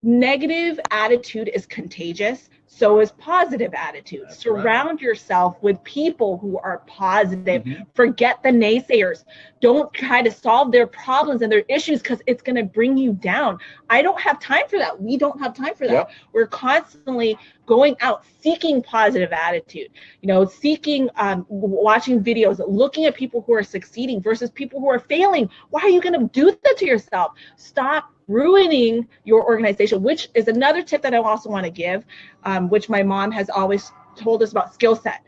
Negative attitude is contagious. So is positive attitude. That's Surround yourself with people who are positive. Forget the naysayers. Don't try to solve their problems and their issues, because it's going to bring you down. I don't have time for that. We don't have time for that. Yep. We're constantly going out seeking positive attitude, you know, seeking, watching videos, looking at people who are succeeding versus people who are failing. Why are you going to do that to yourself? Stop ruining your organization, which is another tip that I also want to give, which my mom has always told us about skill set.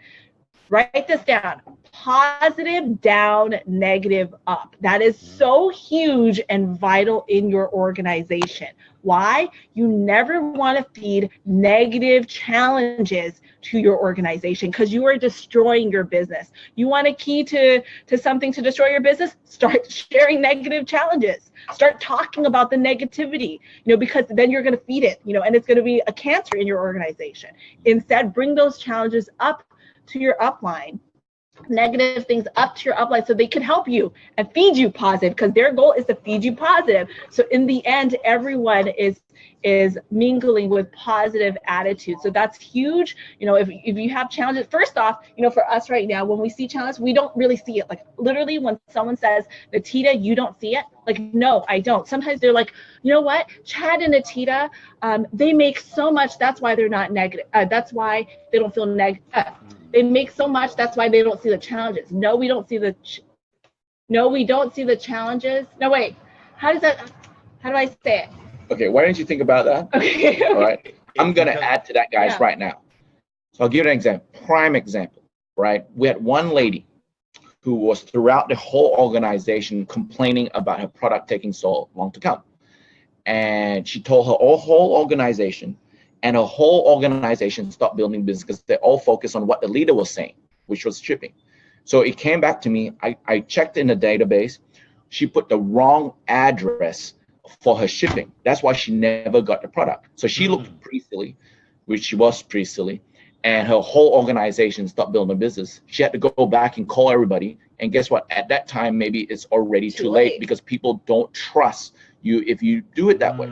Write this down. Positive down, negative up. That is so huge and vital in your organization. Why? You never want to feed negative challenges to your organization, because you are destroying your business. You want a key to something to destroy your business? Start sharing negative challenges. Start talking about the negativity, you know, because then you're going to feed it, you know, and it's going to be a cancer in your organization. Instead, bring those challenges up to your upline, negative things up to your upline, so they can help you and feed you positive, because their goal is to feed you positive. So in the end, everyone is mingling with positive attitude. So that's huge. You know, if you have challenges, first off, you know, for us right now, when we see challenges, we don't really see it. Like literally when someone says, Natita, you don't see it. Like, no, I don't. Sometimes they're like, you know what, Chad and Natita, they make so much. That's why they're not negative. That's why they don't feel negative. They make so much. That's why they don't see the challenges. No, we don't see the challenges. No, wait. How do I say it? Okay, why don't you think about that? Okay. All right. I'm going to add to that, guys, right now. So I'll give you an example, prime example, right? We had one lady who was throughout the whole organization complaining about her product taking so long to come. And she told her whole organization, and her whole organization stopped building business because they all focused on what the leader was saying, which was shipping. So it came back to me. I checked in the database. She put the wrong address for her shipping. That's why she never got the product. So she looked pretty silly, which she was pretty silly. And her whole organization stopped building a business. She had to go back and call everybody. And guess what? At that time, maybe it's already too late because people don't trust you if you do it that way.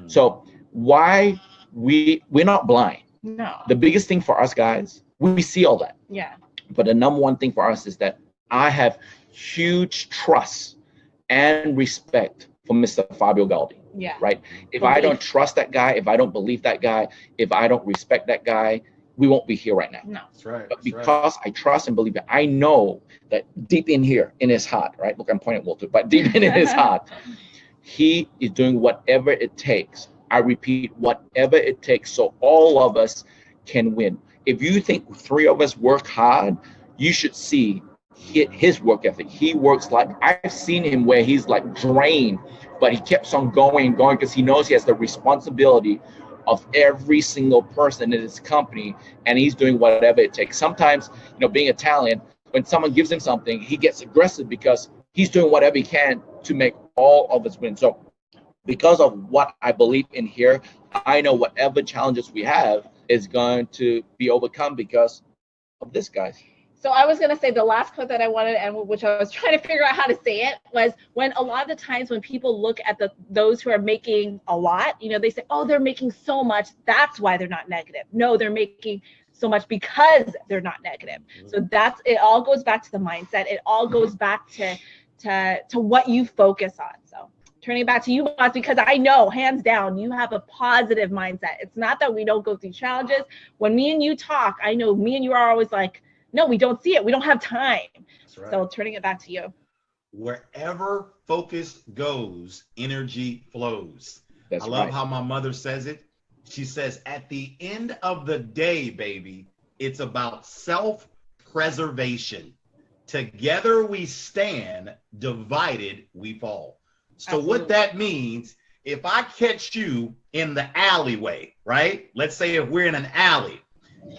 So why we're not blind. No. The biggest thing for us guys, we see all that. Yeah. But the number one thing for us is that I have huge trust and respect for Mr. Fabio Galdi. Yeah. Right? If I don't trust that guy, if I don't believe that guy, if I don't respect that guy, we won't be here right now. No. That's right. But because I trust and believe it, I know that deep in here, in his heart, right? Look, I'm pointing at Walter, but deep in his heart, he is doing whatever it takes. I repeat, whatever it takes, so all of us can win. If you think three of us work hard, you should see his work ethic. He works like, I've seen him where he's like drained, but he keeps on going because he knows he has the responsibility of every single person in his company, and he's doing whatever it takes. Sometimes, being Italian, when someone gives him something, he gets aggressive because he's doing whatever he can to make all of us win. So because of what I believe in here, I know whatever challenges we have is going to be overcome because of this, guys. So I was going to say the last quote that I wanted, and which I was trying to figure out how to say it, was when a lot of the times when people look at those who are making a lot, they say, oh, they're making so much. That's why they're not negative. No, they're making so much because they're not negative. So it all goes back to the mindset. It all goes back to what you focus on. So turning it back to you, Boss, because I know hands down you have a positive mindset. It's not that we don't go through challenges. When me and you talk, I know me and you are always like, no, we don't see it. We don't have time. That's right. So turning it back to you. Wherever focus goes, energy flows. I love how my mother says it. She says, at the end of the day, baby, it's about self-preservation. Together we stand, divided we fall. So Absolutely. What that means, if I catch you in the alleyway, right? Let's say if we're in an alley,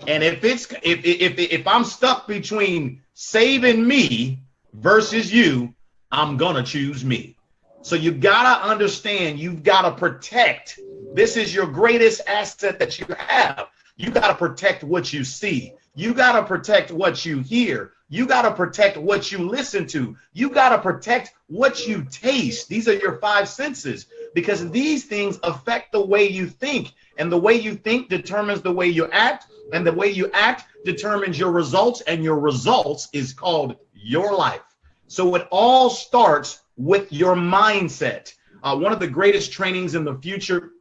and if I'm stuck between saving me versus you, I'm gonna choose me. So you gotta understand, you've gotta protect. This is your greatest asset that you have. You gotta protect what you see. You gotta protect what you hear. You gotta protect what you listen to. You gotta protect what you taste. These are your five senses, because these things affect the way you think, and the way you think determines the way you act. And the way you act determines your results, and your results is called your life. So it all starts with your mindset. One of the greatest trainings in the future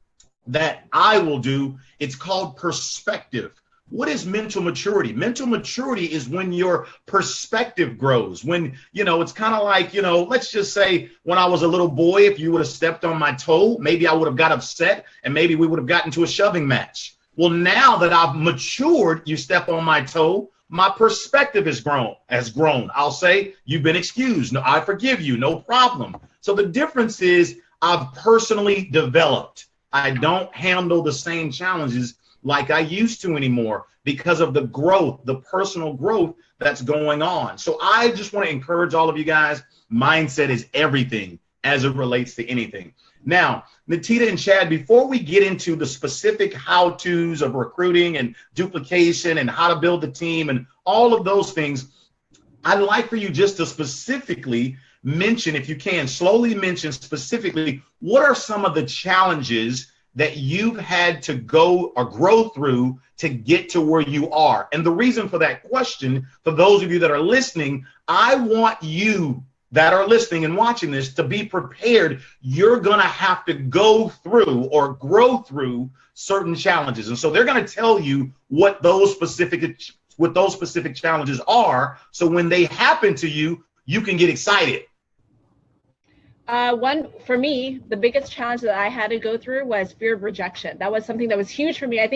that I will do, it's called perspective. What is mental maturity? Mental maturity is when your perspective grows. When, it's kind of like, let's just say when I was a little boy, if you would have stepped on my toe, maybe I would have got upset, and maybe we would have gotten to a shoving match. Well, now that I've matured, you step on my toe, my perspective has grown. I'll say, you've been excused. No, I forgive you. No problem. So the difference is I've personally developed. I don't handle the same challenges like I used to anymore because of the growth, the personal growth that's going on. So I just want to encourage all of you guys, mindset is everything as it relates to anything. Now, Natita and Chad, before we get into the specific how-tos of recruiting and duplication and how to build the team and all of those things, I'd like for you just to specifically mention, if you can, slowly mention specifically, what are some of the challenges that you've had to go or grow through to get to where you are? And the reason for that question, for those of you that are listening, I want you that are listening and watching this to be prepared. You're going to have to go through or grow through certain challenges. And so they're going to tell you what those specific challenges are. So when they happen to you, you can get excited. One for me, the biggest challenge that I had to go through was fear of rejection. That was something that was huge for me. I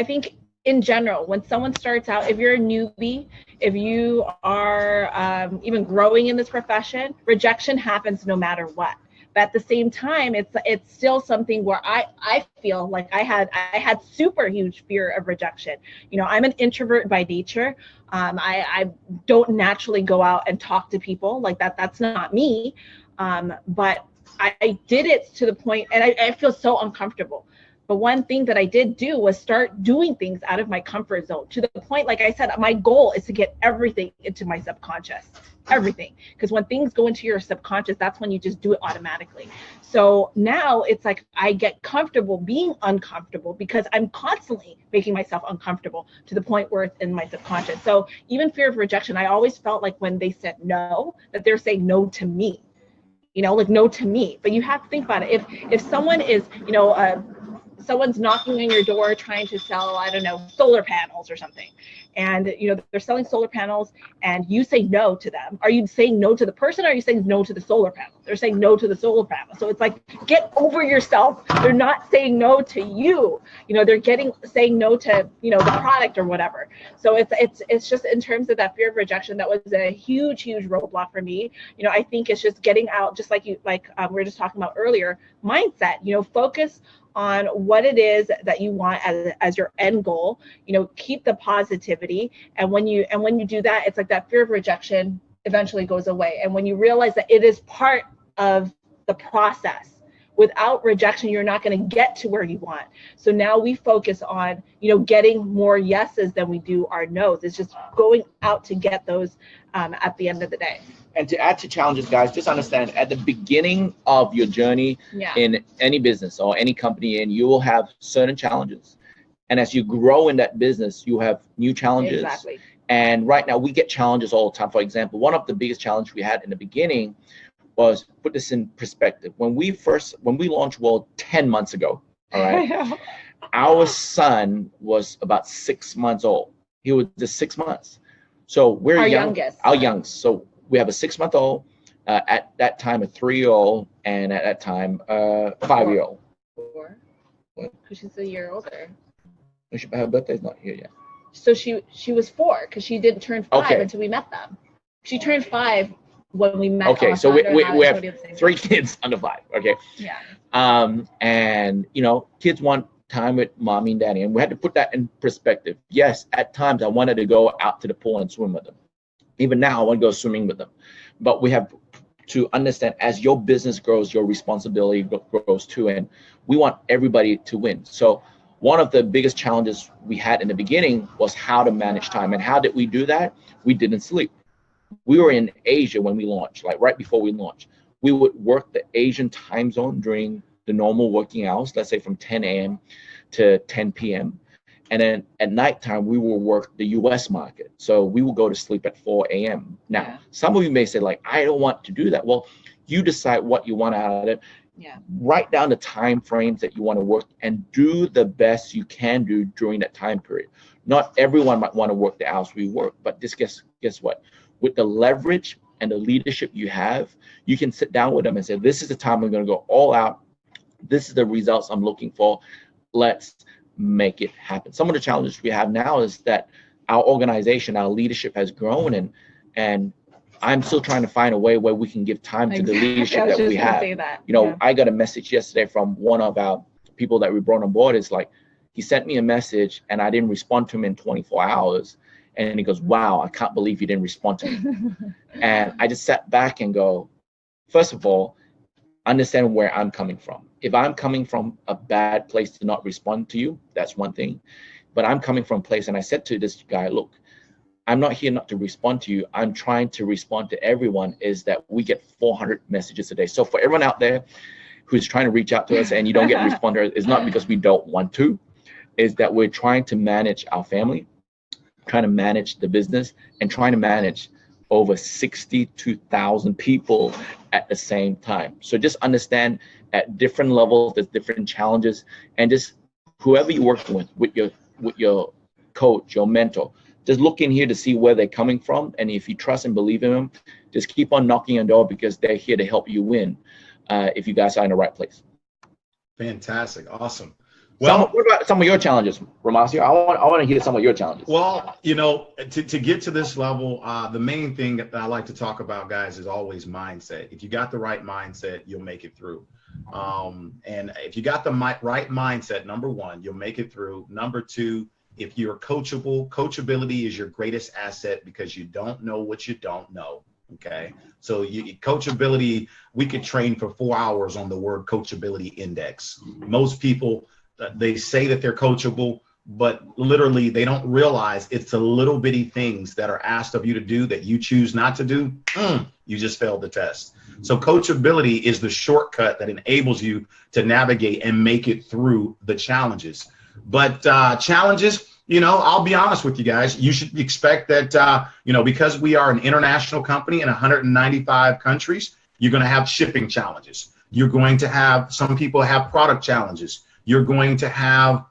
think in general, when someone starts out, if you're a newbie, if you are even growing in this profession, rejection happens no matter what. But at the same time, it's still something where I feel like I had super huge fear of rejection. You know, I'm an introvert by nature. I don't naturally go out and talk to people like that. That's not me. But I did it to the point, and I feel so uncomfortable. But one thing that I did do was start doing things out of my comfort zone to the point, like I said, my goal is to get everything into my subconscious, everything. Because when things go into your subconscious, that's when you just do it automatically. So now it's like I get comfortable being uncomfortable because I'm constantly making myself uncomfortable to the point where it's in my subconscious. So even fear of rejection, I always felt like when they said no, that they're saying no to me. You know, like no to me. But you have to think about it. If someone is, you know, someone's knocking on your door trying to sell, I don't know, solar panels or something, and you know they're selling solar panels, and you say no to them. Are you saying no to the person, or are you saying no to the solar panel? They're saying no to the solar panel. So it's like, get over yourself. They're not saying no to you. You know, they're saying no to, you know, the product or whatever. So it's just in terms of that fear of rejection, that was a huge roadblock for me. You know, I think it's just getting out, just like we were just talking about earlier, mindset. You know, focus on what it is that you want as your end goal. You know, keep the positivity, and when you do that, it's like that fear of rejection eventually goes away. And when you realize that it is part of the process, without rejection you're not going to get to where you want. So now we focus on, you know, getting more yeses than we do our nos. It's just going out to get those at the end of the day. And to add to challenges, guys, just understand at the beginning of your journey in any business or any company, and you will have certain challenges. And as you grow in that business, you have new challenges. Exactly. And right now we get challenges all the time. For example, one of the biggest challenges we had in the beginning was, put this in perspective. When we launched World 10 months ago, all right, our son was about 6 months old. He was just 6 months. So we're our youngest. Our youngest. So we have a 6-month-old, at that time a 3-year-old, and at that time a 5-year-old. 4. Because she's a year older. Her birthday's not here yet. So she was 4 because she didn't turn 5 until we met them. She turned 5 when we met. Okay, so we have 3 kids under 5. Okay. Yeah. And you know, kids want time with mommy and daddy, and we had to put that in perspective. Yes, at times I wanted to go out to the pool and swim with them. Even now I want to go swimming with them. But we have to understand, as your business grows, your responsibility grows too, and we want everybody to win. So one of the biggest challenges we had in the beginning was how to manage time. And how did we do that? We didn't sleep. We were in Asia when we launched, like right before we launched. We would work the Asian time zone during the normal working hours, let's say from 10 a.m. to 10 p.m. And then at nighttime, we will work the US market. So we will go to sleep at 4 a.m. Now, some of you may say, like, I don't want to do that. Well, you decide what you want out of it. Yeah. Write down the time frames that you want to work and do the best you can do during that time period. Not everyone might want to work the hours we work, but just guess what? With the leverage and the leadership you have, you can sit down with them and say, this is the time we're going to go all out. This is the results I'm looking for. Let's make it happen. Some of the challenges we have now is that our organization, our leadership has grown, and I'm still trying to find a way where we can give time to the leadership that we have. You know, I got a message yesterday from one of our people that we brought on board. It's like, he sent me a message and I didn't respond to him in 24 hours. And he goes, wow, I can't believe you didn't respond to me. And I just sat back and go, first of all, understand where I'm coming from. If I'm coming from a bad place to not respond to you, that's one thing. But I'm coming from a place, and I said to this guy, look, I'm not here not to respond to you. I'm trying to respond to everyone, is that we get 400 messages a day. So for everyone out there who's trying to reach out to us and you don't get a responder, it's not because we don't want to, is that we're trying to manage our family, trying to manage the business, and trying to manage over 62,000 people at the same time. So just understand, at different levels, there's different challenges, and just whoever you're working with your coach, your mentor, just look in here to see where they're coming from. And if you trust and believe in them, just keep on knocking on the door, because they're here to help you win. if you guys are in the right place. Fantastic. Awesome. Well, what about some of your challenges, Ramasio? I want to hear some of your challenges. Well, you know, to get to this level, the main thing that I like to talk about, guys, is always mindset. If you got the right mindset, you'll make it through. And if you got the right mindset, number one, you'll make it through. Number two, if you're coachable, coachability is your greatest asset because you don't know what you don't know. Okay. So coachability, we could train for 4 hours on the word coachability index. Most people, they say that they're coachable, but literally they don't realize it's the little bitty things that are asked of you to do that you choose not to do. You just failed the test. So coachability is the shortcut that enables you to navigate and make it through the challenges. But challenges, you know, I'll be honest with you guys, you should expect that, you know, because we are an international company in 195 countries, you're going to have shipping challenges. You're going to have, some people have product challenges. You're going to have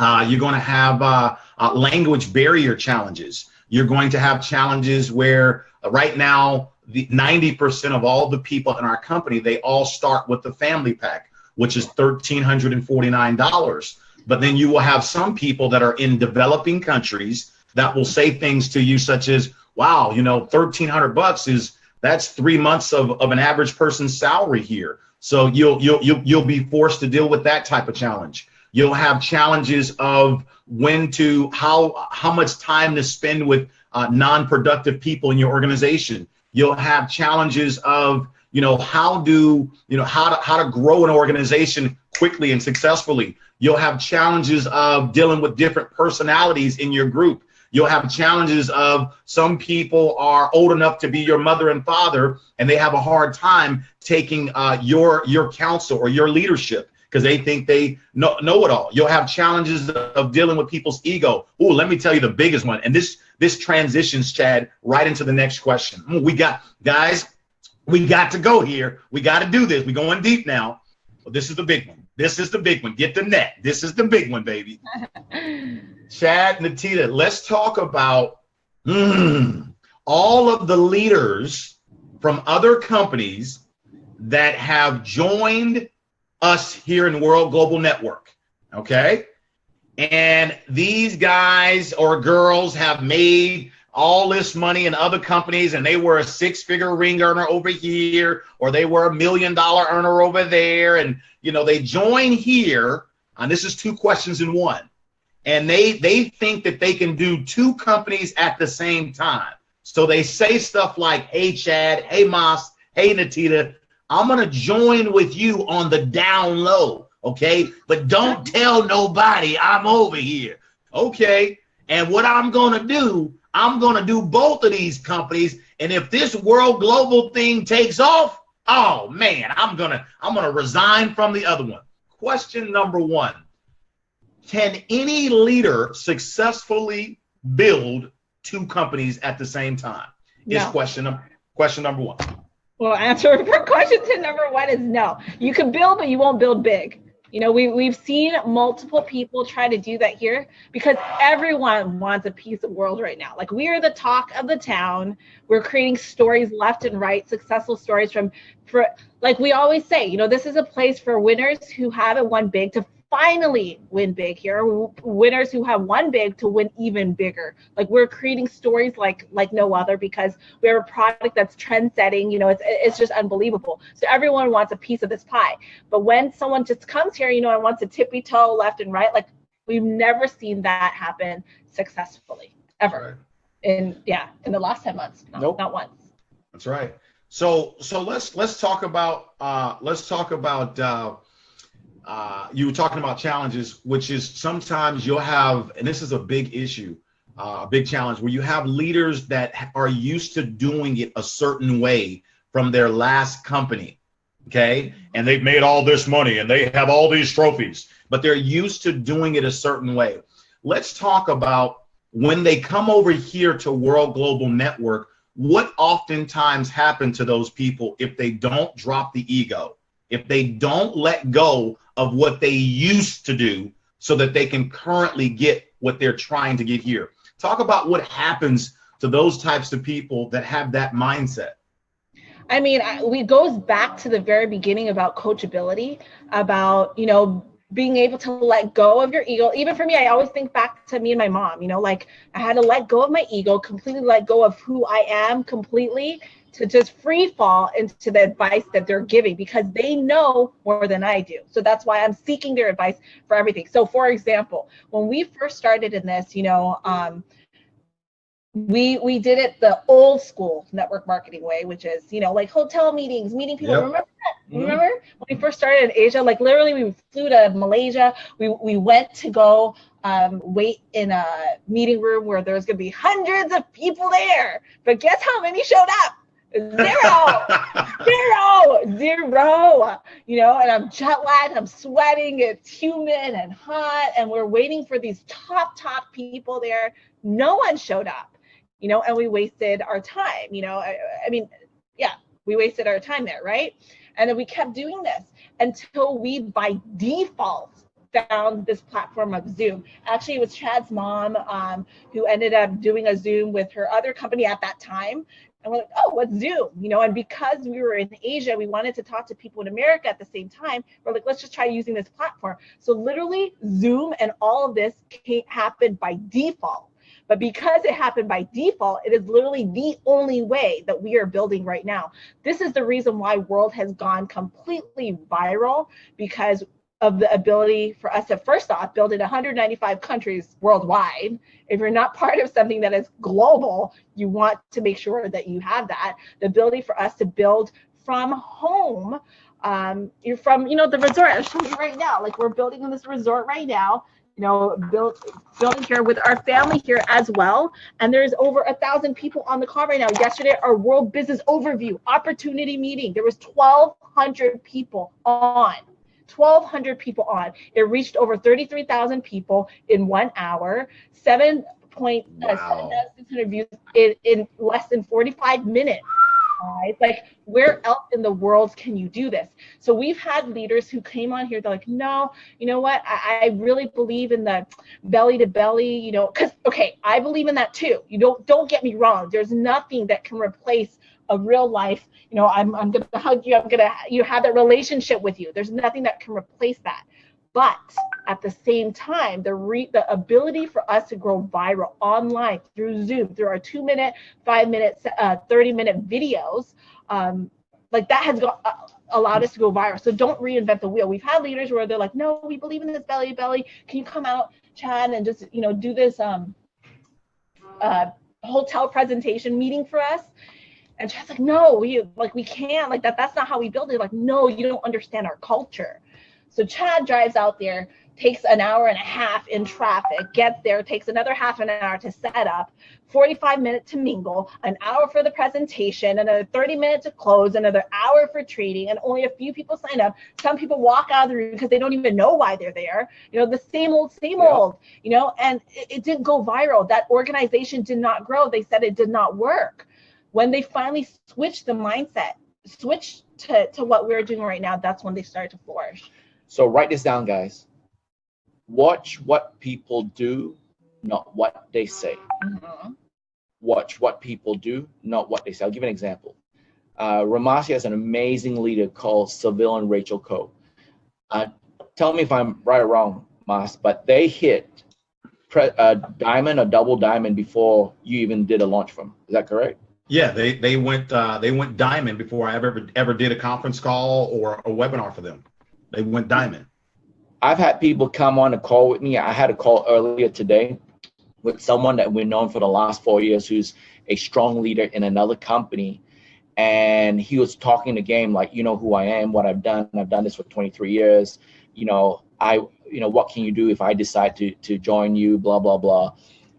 language barrier challenges. You're going to have challenges where right now, the 90% of all the people in our company, they all start with the family pack, which is $1,349. But then you will have some people that are in developing countries that will say things to you such as, wow, you know, $1,300 that's 3 months of an average person's salary here. So you'll be forced to deal with that type of challenge. You'll have challenges of how much time to spend with non-productive people in your organization. You'll have challenges of, you know, how to grow an organization quickly and successfully. You'll have challenges of dealing with different personalities in your group. You'll have challenges of some people are old enough to be your mother and father, and they have a hard time taking your counsel or your leadership because they think they know it all. You'll have challenges of dealing with people's ego. Oh, let me tell you the biggest one. And this transitions, Chad, right into the next question. We got to go here. We got to do this. We're going deep now. Well, this is the big one. This is the big one. Get the net. This is the big one, baby. Chad, Natita, let's talk about all of the leaders from other companies that have joined us here in World Global Network, okay? And these guys or girls have made all this money in other companies, and they were a six-figure ring earner over here, or they were $1 million earner over there, and you know they join here. And this is two questions in one, and they think that they can do two companies at the same time. So they say stuff like, "Hey Chad, hey Mas, hey Natita, I'm gonna join with you on the down low, okay? But don't tell nobody I'm over here, okay? And what I'm gonna do both of these companies, and if this World Global thing takes off, oh man, I'm gonna resign from the other one." Question number one: can any leader successfully build two companies at the same time? No. Is question number one. Well, answer for question number one is no. You can build, but you won't build big. You know, we've seen multiple people try to do that here because everyone wants a piece of the world right now. Like, we are the talk of the town. We're creating stories left and right, successful stories like we always say, you know, this is a place for winners who haven't won big to finally win big here. Winners who have won big to win even bigger. Like, we're creating stories like no other because we have a product that's trend setting. You know, it's just unbelievable. So everyone wants a piece of this pie. But when someone just comes here, you know, and wants to tippy toe left and right, like, we've never seen that happen successfully ever. Right. In the last 10 months. Nope. Not once. That's right. So let's talk about you were talking about challenges, which is sometimes you'll have, and this is a big issue, a big challenge, where you have leaders that are used to doing it a certain way from their last company, okay? And they've made all this money and they have all these trophies, but they're used to doing it a certain way. Let's talk about when they come over here to World Global Network, what oftentimes happens to those people if they don't drop the ego, if they don't let go of what they used to do so that they can currently get what they're trying to get here. Talk about what happens to those types of people that have that mindset. I mean, it goes back to the very beginning about coachability, about, you know, being able to let go of your ego. Even for me, I always think back to me and my mom, you know, like I had to let go of my ego, completely let go of who I am completely, to just free fall into the advice that they're giving, because they know more than I do. So that's why I'm seeking their advice for everything. So for example, when we first started in this, you know, we did it the old school network marketing way, which is, you know, like hotel meetings, meeting people. Yep. Remember that? Remember when we first started in Asia? Like literally, we flew to Malaysia. We went to go wait in a meeting room where there was going to be hundreds of people there. But guess how many showed up? Zero. You know, and I'm jet lagged, I'm sweating, it's humid and hot, and we're waiting for these top people there. No one showed up. You know, and we wasted our time, you know, I mean, yeah, we wasted our time there, right? And then we kept doing this until we, by default, found this platform of Zoom. Actually, it was Chad's mom who ended up doing a Zoom with her other company at that time. And we're like, oh, what's Zoom? You know, and because we were in Asia, we wanted to talk to people in America at the same time. We're like, let's just try using this platform. So literally, Zoom and all of this happened by default. But because it happened by default, it is literally the only way that we are building right now. This is the reason why World has gone completely viral, because of the ability for us to, first off, build in 195 countries worldwide. If you're not part of something that is global, you want to make sure that you have that. The ability for us to build from home. You're from, you know, the resort. I'll show you right now. Like we're building in this resort right now. You know, building here with our family here as well. And there's over 1,000 people on the call right now. Yesterday, our World Business Overview Opportunity Meeting, there was 1,200 people on. 1,200 people on. It reached over 33,000 people in 1 hour. 7,600 views in less than 45 minutes. Right? Like, where else in the world can you do this? So we've had leaders who came on here, they're like, no, you know what? I really believe in the belly to belly, you know, because, okay, I believe in that too. You don't get me wrong. There's nothing that can replace a real life, you know, I'm going to hug you. I'm going to have that relationship with you. There's nothing that can replace that. But at the same time, the ability for us to grow viral online through Zoom, through our 2-minute, 5-minute, 30-minute videos, like that has allowed us to go viral. So don't reinvent the wheel. We've had leaders where they're like, no, we believe in this belly to belly. Can you come out, Chad, and just, you know, do this hotel presentation meeting for us? And Chad's like, no, we can't. Like that's not how we build it. Like, no, you don't understand our culture. So Chad drives out there, takes an hour and a half in traffic, gets there, takes another half an hour to set up, 45 minutes to mingle, an hour for the presentation, another 30 minutes to close, another hour for trading, and only a few people sign up. Some people walk out of the room because they don't even know why they're there. You know, the same old, you know, and it didn't go viral. That organization did not grow. They said it did not work. When they finally switched the mindset, switched to what we're doing right now, that's when they started to flourish. So write this down, guys. Watch what people do, not what they say. Mm-hmm. Watch what people do, not what they say. I'll give you an example. Ramasi has an amazing leader called Seville and Rachel Coe. Tell me if I'm right or wrong, Mas, but they hit diamond or double diamond before you even did a launch for them. Is that correct? Yeah, they went diamond before I ever did a conference call or a webinar for them. They went diamond. I've had people come on a call with me. I had a call earlier today with someone that we've known for the last 4 years who's a strong leader in another company. And he was talking the game like, you know who I am, what I've done. I've done this for 23 years. You know, what can you do if I decide to join you, blah, blah, blah.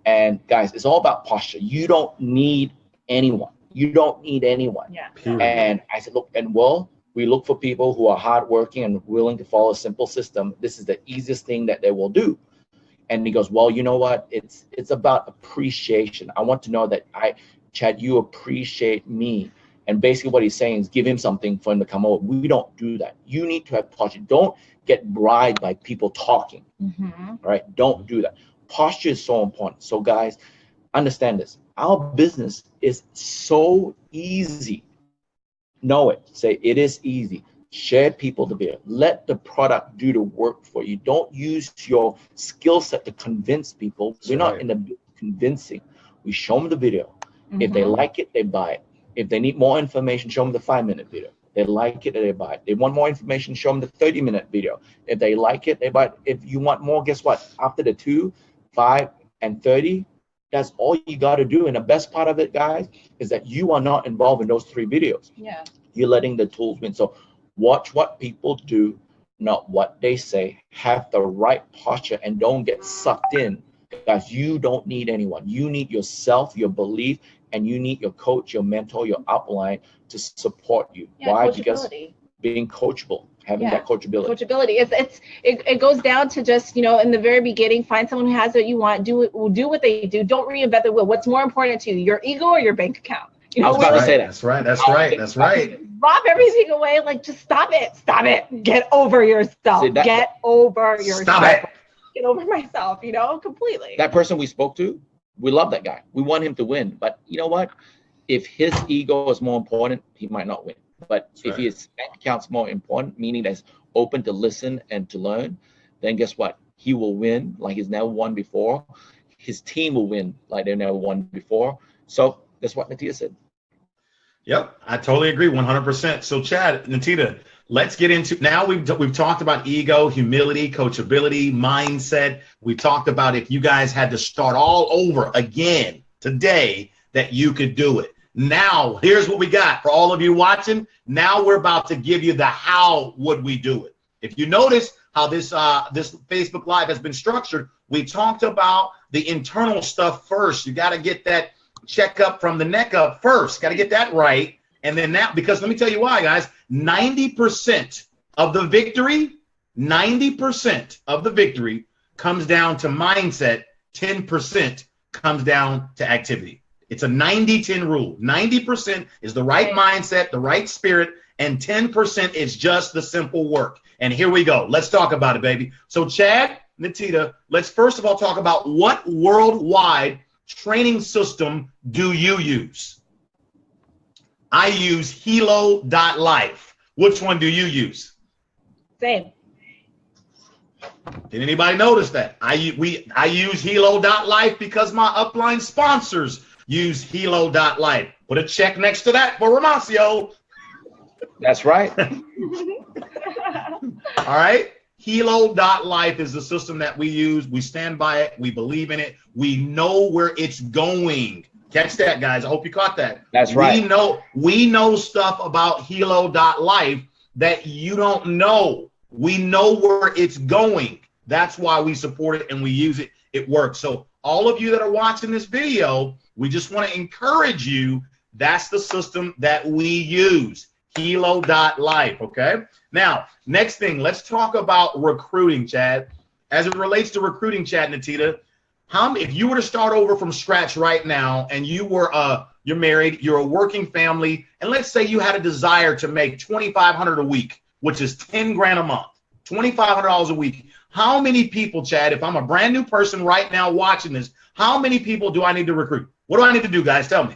And guys, it's all about posture. You don't need anyone. Yeah. Period. And I said, look, and we look for people who are hardworking and willing to follow a simple system. This is the easiest thing that they will do. And he goes, well, you know what? It's about appreciation. I want to know that Chad, you appreciate me. And basically what he's saying is give him something for him to come over. We don't do that. You need to have posture. Don't get bribed by people talking. Mm-hmm. Right? Don't do that. Posture is so important. So guys, understand this. Our business is so easy. know it. Say it is easy. Share people the video. Let the product do the work for you. Don't use your skill set to convince people. We're not in the convincing. We show them the video. If they like it, they buy it. If they need more information, show them the 5-minute video. They like it, they buy it. They want more information, show them the 30-minute video. If they like it, they buy it. If you want more, guess what? After the 2, 5, and 30, that's all you got to do. And the best part of it, guys, is that you are not involved in those 3 videos. Yeah. You're letting the tools win. So watch what people do, not what they say. Have the right posture and don't get sucked in, guys. You don't need anyone. You need yourself, your belief, and you need your coach, your mentor, your upline to support you. Yeah, why? coachability. Because being coachable, having that coachability. It goes down to just, in the very beginning, find someone who has what you want, do what they do. Don't reinvent the wheel. What's more important to you, your ego or your bank account? I was about to say that. That's right. Rob everything away. Like, just stop it. Get over yourself. Get over yourself. Stop it. Get over myself, completely. That person we spoke to, we love that guy. We want him to win. But you know what? If his ego is more important, he might not win. But if his bank account's more important, meaning that's open to listen and to learn, then guess what? He will win like he's never won before. His team will win like they've never won before. So that's what Natita said. Yep, I totally agree 100%. So Chad, Natita, let's get into, now we've talked about ego, humility, coachability, mindset. We talked about if you guys had to start all over again today, that you could do it. Now, here's what we got for all of you watching. Now we're about to give you the how would we do it. If you notice how this Facebook Live has been structured, we talked about the internal stuff first. You got to get that check up from the neck up first. Got to get that right. And then now, because let me tell you why, guys, 90% of the victory, 90% of the victory comes down to mindset. 10% comes down to activity. It's a 90-10 rule. 90% is the right mindset, the right spirit, and 10% is just the simple work. And here we go. Let's talk about it, baby. So Chad, Natita, let's first of all talk about what worldwide training system do you use? I use Hilo.life. Which one do you use? Same. Did anybody notice that? I use Hilo.life because my upline sponsors use Hilo.life. Put a check next to that for Romacio. That's right. All right. Hilo.life is the system that we use. We stand by it. We believe in it. We know where it's going. Catch that, guys. I hope you caught that. That's right. We know stuff about Hilo.life that you don't know. We know where it's going. That's why we support it and we use it. It works. So all of you that are watching this video, we just want to encourage you. That's the system that we use. Hilo.life. Okay. Now, next thing, let's talk about recruiting, Chad. As it relates to recruiting, Chad and Natita, if you were to start over from scratch right now and you were you're married, you're a working family, and let's say you had a desire to make $2,500 a week, which is 10 grand a month, $2,500 a week. How many people, Chad, if I'm a brand new person right now watching this, how many people do I need to recruit? What do I need to do, guys? Tell me.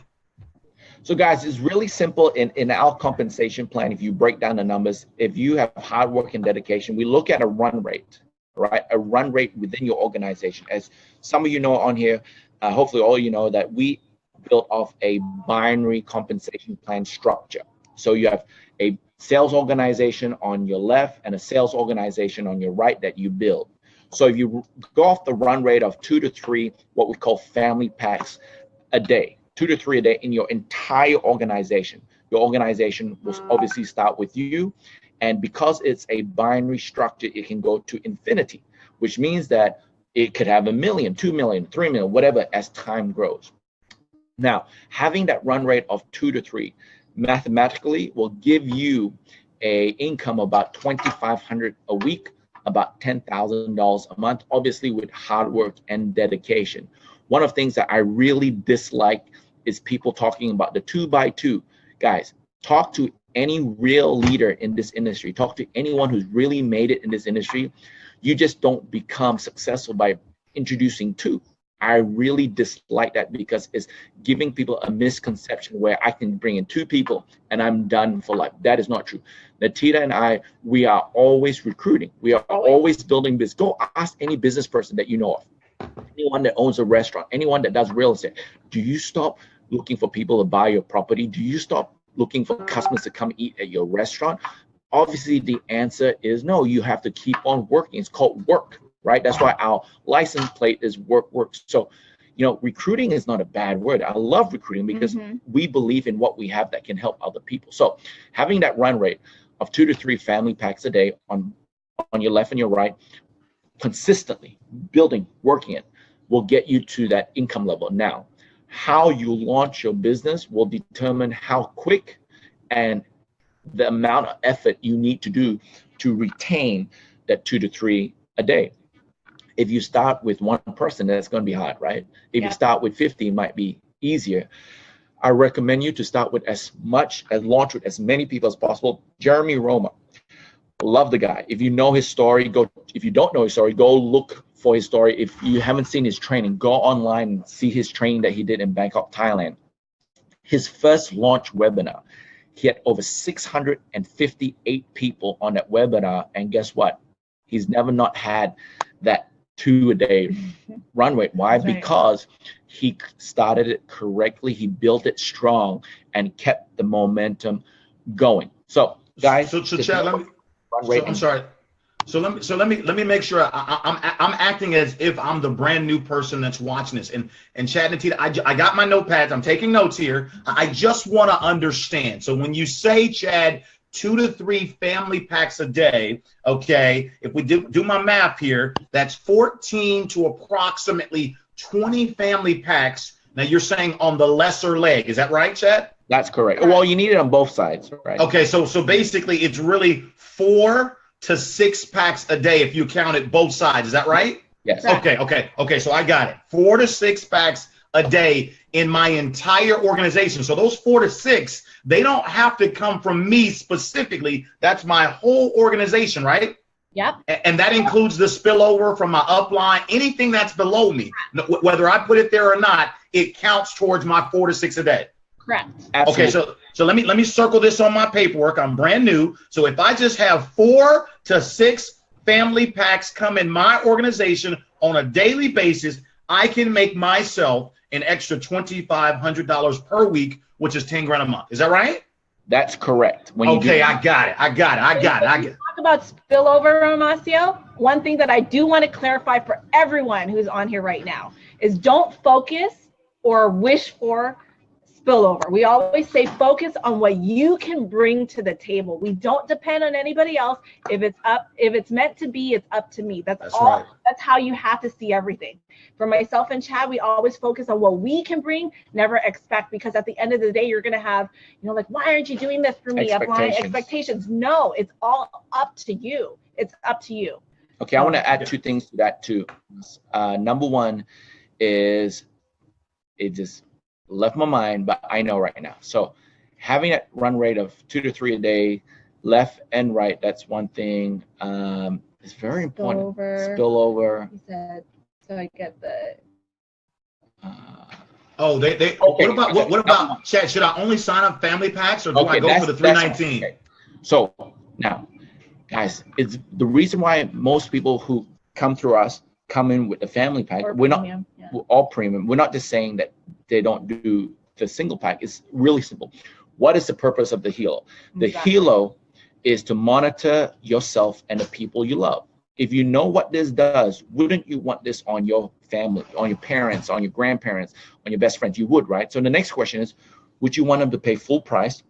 So guys, it's really simple in our compensation plan. If you break down the numbers, if you have hard work and dedication, we look at a run rate, right? A run rate within your organization. As some of you know on here, hopefully all you know that we built off a binary compensation plan structure. So you have a sales organization on your left and a sales organization on your right that you build. So if you go off the run rate of 2 to 3, what we call family packs a day, 2 to 3 a day in your entire organization. Your organization will obviously start with you. And because it's a binary structure, it can go to infinity, which means that it could have 1 million, 2 million, 3 million, whatever, as time grows. Now, having that run rate of 2 to 3 mathematically will give you a income about $2,500 a week, about $10,000 a month, obviously with hard work and dedication. One of the things that I really dislike is people talking about the 2x2. Guys, talk to any real leader in this industry. Talk to anyone who's really made it in this industry. You just don't become successful by introducing 2. I really dislike that because it's giving people a misconception where I can bring in 2 people and I'm done for life. That is not true. Natita and I, we are always recruiting. We are always building business. Go ask any business person that you know of, anyone that owns a restaurant, anyone that does real estate. Do you stop looking for people to buy your property? Do you stop looking for customers to come eat at your restaurant? Obviously, the answer is no. You have to keep on working. It's called work, right? That's why our license plate is work. So, recruiting is not a bad word. I love recruiting because we believe in what we have that can help other people. So having that run rate of 2 to 3 family packs a day on your left and your right, consistently building, working it, will get you to that income level. Now, how you launch your business will determine how quick and the amount of effort you need to do to retain that 2 to 3 a day. If you start with 1 person, that's going to be hard, right? If you start with 50, it might be easier. I recommend you to start with launch with as many people as possible. Jeremy Roma, love the guy. If you know his story, go. If you don't know his story, go look for his story. If you haven't seen his training, go online and see his training that he did in Bangkok, Thailand. His first launch webinar, he had over 658 people on that webinar. And guess what? He's never not had that 2 a day run rate. Why? That's right. Because he started it correctly. He built it strong and kept the momentum going. So guys, so Chad, I'm sorry. So let me make sure I'm acting as if I'm the brand new person that's watching this. And Chad and Tita, I got my notepads. I'm taking notes here. I just want to understand. So when you say, Chad, 2 to 3 family packs a day, okay, if we do my math here, that's 14 to approximately 20 family packs. Now you're saying on the lesser leg, is that right, Chad? That's correct. Well, you need it on both sides, right? Okay, so basically it's really 4 to 6 packs a day if you count it both sides, is that right? Yes. Okay, so I got it. 4 to 6 packs a day in my entire organization. So those 4 to 6, they don't have to come from me specifically. That's my whole organization, right? Yep. And that includes the spillover from my upline, anything that's below me. Whether I put it there or not, it counts towards my 4 to 6 a day. Correct. Absolutely. Okay, so let me circle this on my paperwork. I'm brand new. So if I just have 4 to 6 family packs come in my organization on a daily basis, I can make myself an extra $2,500 per week, which is 10 grand a month. Is that right? That's correct. Okay, I got it. Talk about spillover, Romasio. One thing that I do want to clarify for everyone who's on here right now is don't focus or wish for spillover. We always say focus on what you can bring to the table. We don't depend on anybody else. If it's meant to be, it's up to me. That's all. Right. That's how you have to see everything. For myself and Chad, we always focus on what we can bring, never expect, because at the end of the day, you're going to have, like, why aren't you doing this for me? Expectations. No, it's all up to you. It's up to you. Okay, I want to add 2 things to that too. Number 1 is it just left my mind, but I know right now. So having that run rate of 2 to 3 a day, left and right, that's one thing. It's very important. Spillover. He said, so I get the. Okay. What about Chad? Should I only sign up family packs, or do I go for the 319? Okay. So now, guys, it's the reason why most people who come through us come in with the family pack. We're all premium. We're not just saying that they don't do the single pack. It's really simple. What is the purpose of the Helo? The Helo is to monitor yourself and the people you love. If you know what this does, wouldn't you want this on your family, on your parents, on your grandparents, on your best friends? You would, right? So the next question is, would you want them to pay full price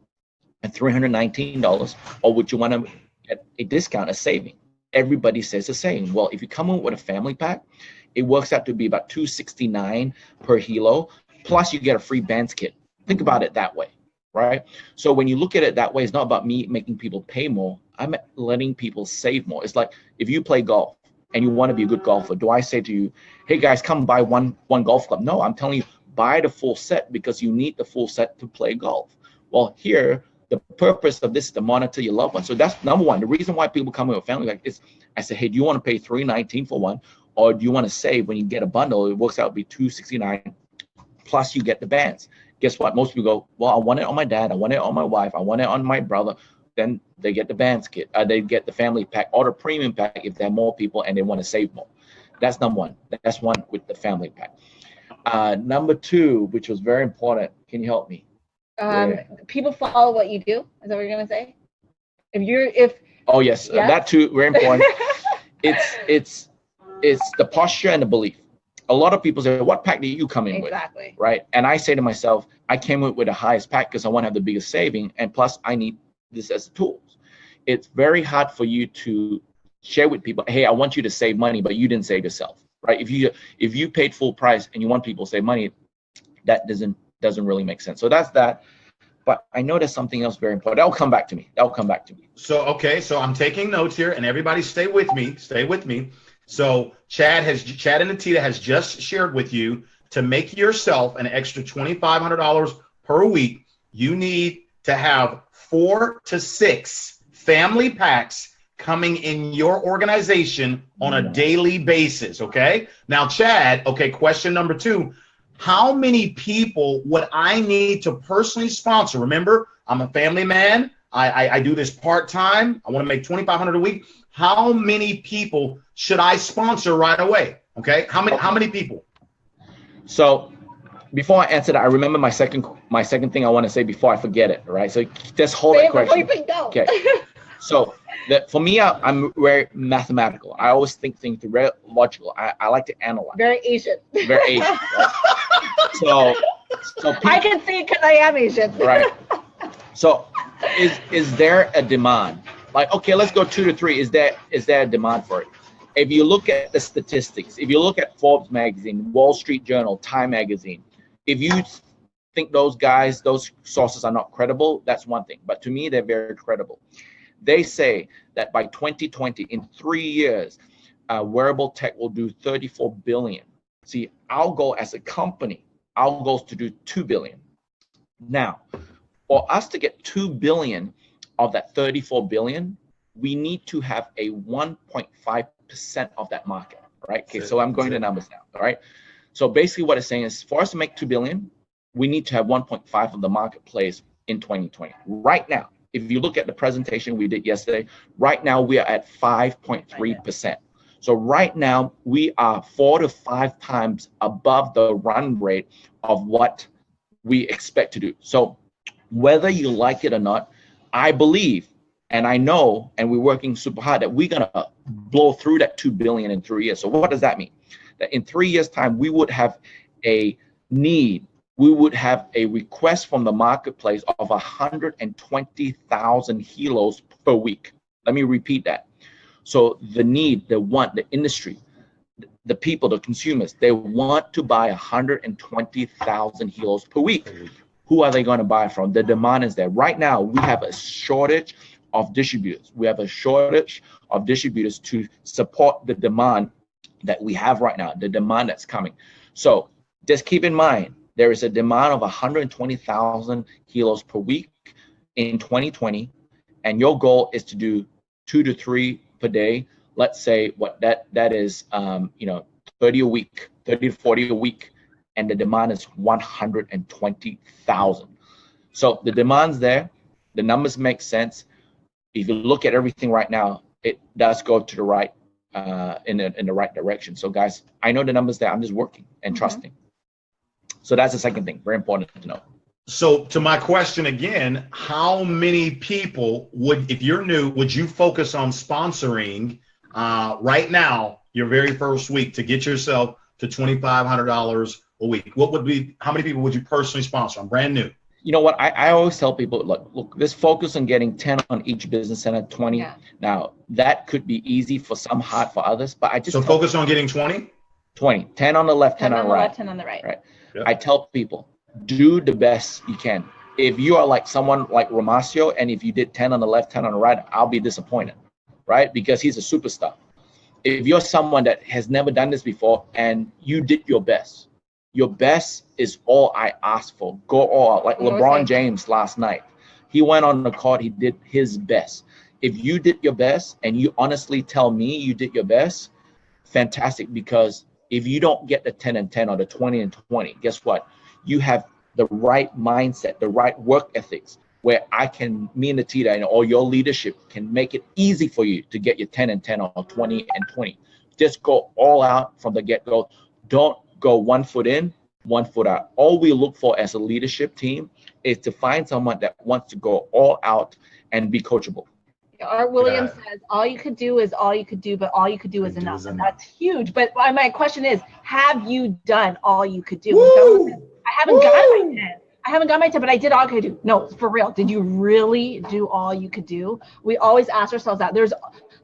at $319, or would you want them at a discount, a saving? Everybody says the same. Well, if you come in with a family pack, it works out to be about $269 per Helo, plus you get a free bands kit. Think about it that way, right? So when you look at it that way, it's not about me making people pay more. I'm letting people save more. It's like if you play golf and you want to be a good golfer, do I say to you, hey guys, come buy one golf club? No, I'm telling you, buy the full set because you need the full set to play golf. Well, here, the purpose of this is to monitor your loved ones. So that's number 1. The reason why people come in with family like this, I say, hey, do you want to pay $319 for one, or do you want to save? When you get a bundle, it works out to be $269 plus you get the bands. Guess what? Most people go, well, I want it on my dad, I want it on my wife, I want it on my brother. Then they get the bands kit, they get the family pack or the premium pack if there are more people and they want to save more. That's number one. That's one with the family pack. Number two, which was very important. Can you help me? People follow what you do. Is that what you're gonna say? Oh yes, that too, very important. It's the posture and the belief. A lot of people say, what pack do you come in with? Exactly. Right. And I say to myself, I came with the highest pack because I want to have the biggest saving. And plus I need this as tools. It's very hard for you to share with people, hey, I want you to save money, but you didn't save yourself. Right. If you paid full price and you want people to save money, that doesn't really make sense. So that's that. But I know there's something else very important. That'll come back to me. So, okay. So I'm taking notes here, and everybody stay with me. So Chad and Anita has just shared with you, to make yourself an extra $2,500 per week, you need to have 4 to 6 family packs coming in your organization on a daily basis. Okay. Now, Chad, question number 2. How many people would I need to personally sponsor? Remember, I'm a family man. I do this part-time. I want to make $2,500 a week. How many people should I sponsor right away? Okay. How many people? So before I answer that, I remember my second thing I want to say before I forget it. All right. So just hold that question. Okay. So for me, I'm very mathematical. I always think things very logical. I like to analyze. Very Asian. Right? So people, I can see it because I am Asian. Right. So is there a demand? Like, okay, let's go 2 to 3. Is there a demand for it? If you look at the statistics, if you look at Forbes magazine, Wall Street Journal, Time magazine, if you think those sources are not credible, that's one thing. But to me, they're very credible. They say that by 2020, in 3 years, wearable tech will do $34 billion. See, our goal as a company, our goal is to do $2 billion. Now, for us to get $2 billion of that $34 billion, we need to have a 1.5% of that market, right? Okay, so I'm going to numbers now, all right? So basically what it's saying is, for us to make $2 billion, we need to have 1.5 of the marketplace in 2020. Right now, if you look at the presentation we did yesterday, right now we are at 5.3%. So right now we are 4 to 5 times above the run rate of what we expect to do. So whether you like it or not, I believe, and I know, and we're working super hard, that we're gonna blow through that 2 billion in 3 years. So what does that mean? That in 3 years' time, we would have a need, we would have a request from the marketplace of 120,000 helos per week. Let me repeat that. So the need, the want, the industry, the people, the consumers, they want to buy 120,000 helos per week. Who are they going to buy from? The demand is there. Right now, we have a shortage of distributors. We have a shortage of distributors to support the demand that we have right now, the demand that's coming. So just keep in mind, there is a demand of 120,000 helos per week in 2020, and your goal is to do 2 to 3 per day. Let's say what that is, 30 a week, 30 to 40 a week, and the demand is 120,000. So the demand's there, the numbers make sense. If you look at everything right now, it does go to the right, in the right direction. So guys, I know the numbers there. I'm just working and trusting. So that's the second thing, very important to know. So to my question again, how many people if you're new, would you focus on sponsoring right now, your very first week, to get yourself to $2,500 a week? How many people would you personally sponsor? I'm brand new. You know what? I always tell people, look, let's focus on getting 10 on each business center, 20. Yeah. Now, that could be easy for some, hard for others, but I just focus on getting 20? 20. 10 on the left, 10 on the right. Left, 10 on the right. Right. Yep. I tell people, do the best you can. If you are like someone like Romasio, and if you did 10 on the left, 10 on the right, I'll be disappointed, right? Because he's a superstar. If you're someone that has never done this before and you did your best is all I ask for. Go all out. Like LeBron James last night. He went on the court, he did his best. If you did your best and you honestly tell me you did your best, fantastic, because if you don't get the 10 and 10 or the 20 and 20, guess what? You have the right mindset, the right work ethics, where me and Natita or your leadership can make it easy for you to get your 10 and 10 or 20 and 20. Just go all out from the get-go. Don't go 1 foot in, 1 foot out. All we look for as a leadership team is to find someone that wants to go all out and be coachable. Art Williams says, all you could do is all you could do, but all you could do is enough. And that's huge. But my question is, have you done all you could do? I haven't gotten my 10. I haven't got my 10, but I did all I could do. No, for real. Did you really do all you could do? We always ask ourselves that. There's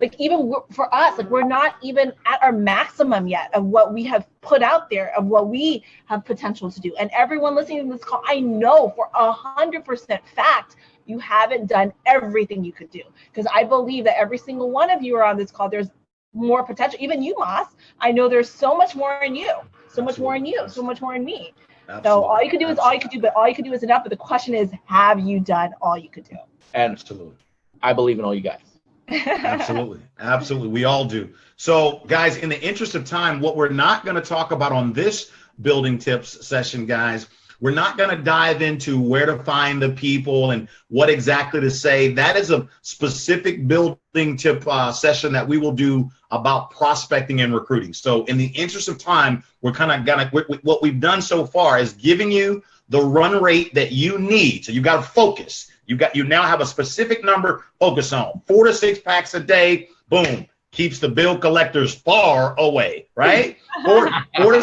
like, even for us, like, we're not even at our maximum yet of what we have put out there, of what we have potential to do. And everyone listening to this call, I know for 100% fact, you haven't done everything you could do, because I believe that every single one of you are on this call. There's more potential. Even you, Moss. I know there's so much more in you, so much more in you, so much more in me. Absolutely. So all you can do is all you can do, but all you can do is enough. But the question is, have you done all you could do? And absolutely, I believe in all you guys. Absolutely. We all do. So, guys, in the interest of time, what we're not going to talk about on this building tips session, guys, we're not going to dive into where to find the people and what exactly to say. That is a specific building tip session that we will do about prospecting and recruiting. So in the interest of time, we're kind of going to, what we've done so far is giving you the run rate that you need. So you got to focus. You now have a specific number, focus on 4 to 6 packs a day. Boom. Keeps the bill collectors far away, right? Four to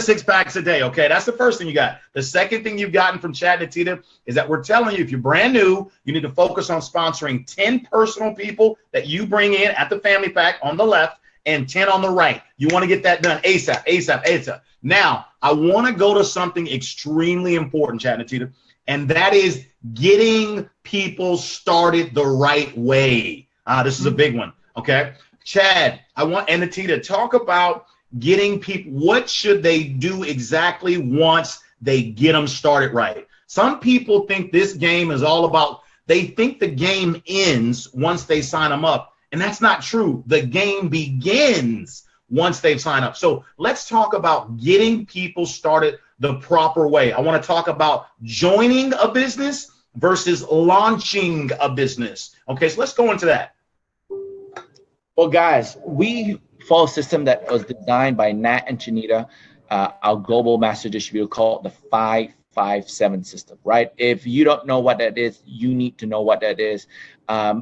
six packs a day. Okay, that's the first thing you got. The second thing you've gotten from Chad and Natita is that we're telling you, if you're brand new, you need to focus on sponsoring 10 personal people that you bring in at the family pack on the left and 10 on the right. You want to get that done ASAP. Now, I want to go to something extremely important, Chad and Natita, and that is getting people started the right way. This is a big one, okay? Chad, I want Natita talk about getting people. What should they do exactly once they get them started right? Some people think this game is all about, they think the game ends once they sign them up. And that's not true. The game begins once they've signed up. So let's talk about getting people started the proper way. I want to talk about joining a business versus launching a business. Okay, so let's go into that. Well, guys, we follow a system that was designed by Nat and Chanita, our global master distributor, called the 5-5-7 system, right? If you don't know what that is, you need to know what that is.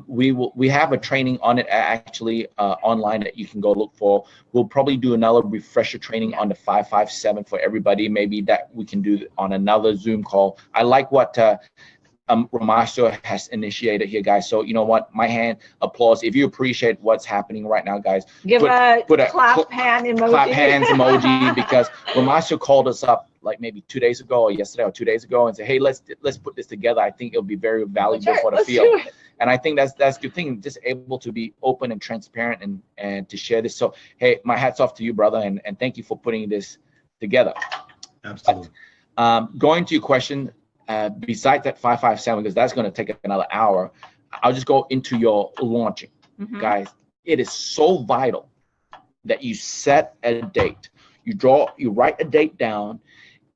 We have a training on it actually online that you can go look for. We'll probably do another refresher training on the 5-5-7 for everybody. Maybe that we can do on another Zoom call. I like what Romacio has initiated here, guys. So you know what? My hand applause. If you appreciate what's happening right now, guys, put a clap hand emoji. Clap hands emoji, because Romacio called us up like maybe 2 days ago or yesterday or 2 days ago and said, hey, let's put this together. I think it'll be very valuable for the field. And I think that's a good thing, just able to be open and transparent and to share this. So, hey, my hat's off to you, brother, and thank you for putting this together. Absolutely. But, going to your question, besides that 5-5-7, because that's going to take another hour, I'll just go into your launching. Guys, it is so vital that you set a date. You write a date down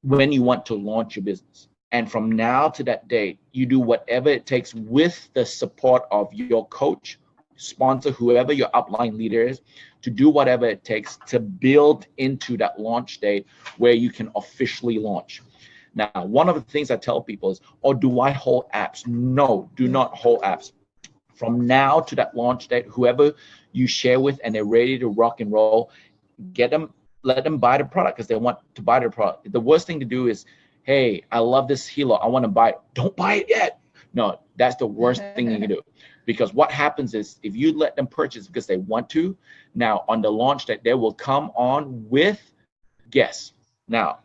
when you want to launch your business. And from now to that date, you do whatever it takes with the support of your coach, sponsor, whoever your upline leader is, to do whatever it takes to build into that launch date where you can officially launch. Now, one of the things I tell people is, do I hold apps? No, do not hold apps. From now to that launch date, whoever you share with and they're ready to rock and roll, let them buy the product because they want to buy the product. The worst thing to do is, hey, I love this Hilo, I want to buy it. Don't buy it yet. No, that's the worst thing you can do. Because what happens is, if you let them purchase because they want to, now on the launch date, they will come on with guests. Now,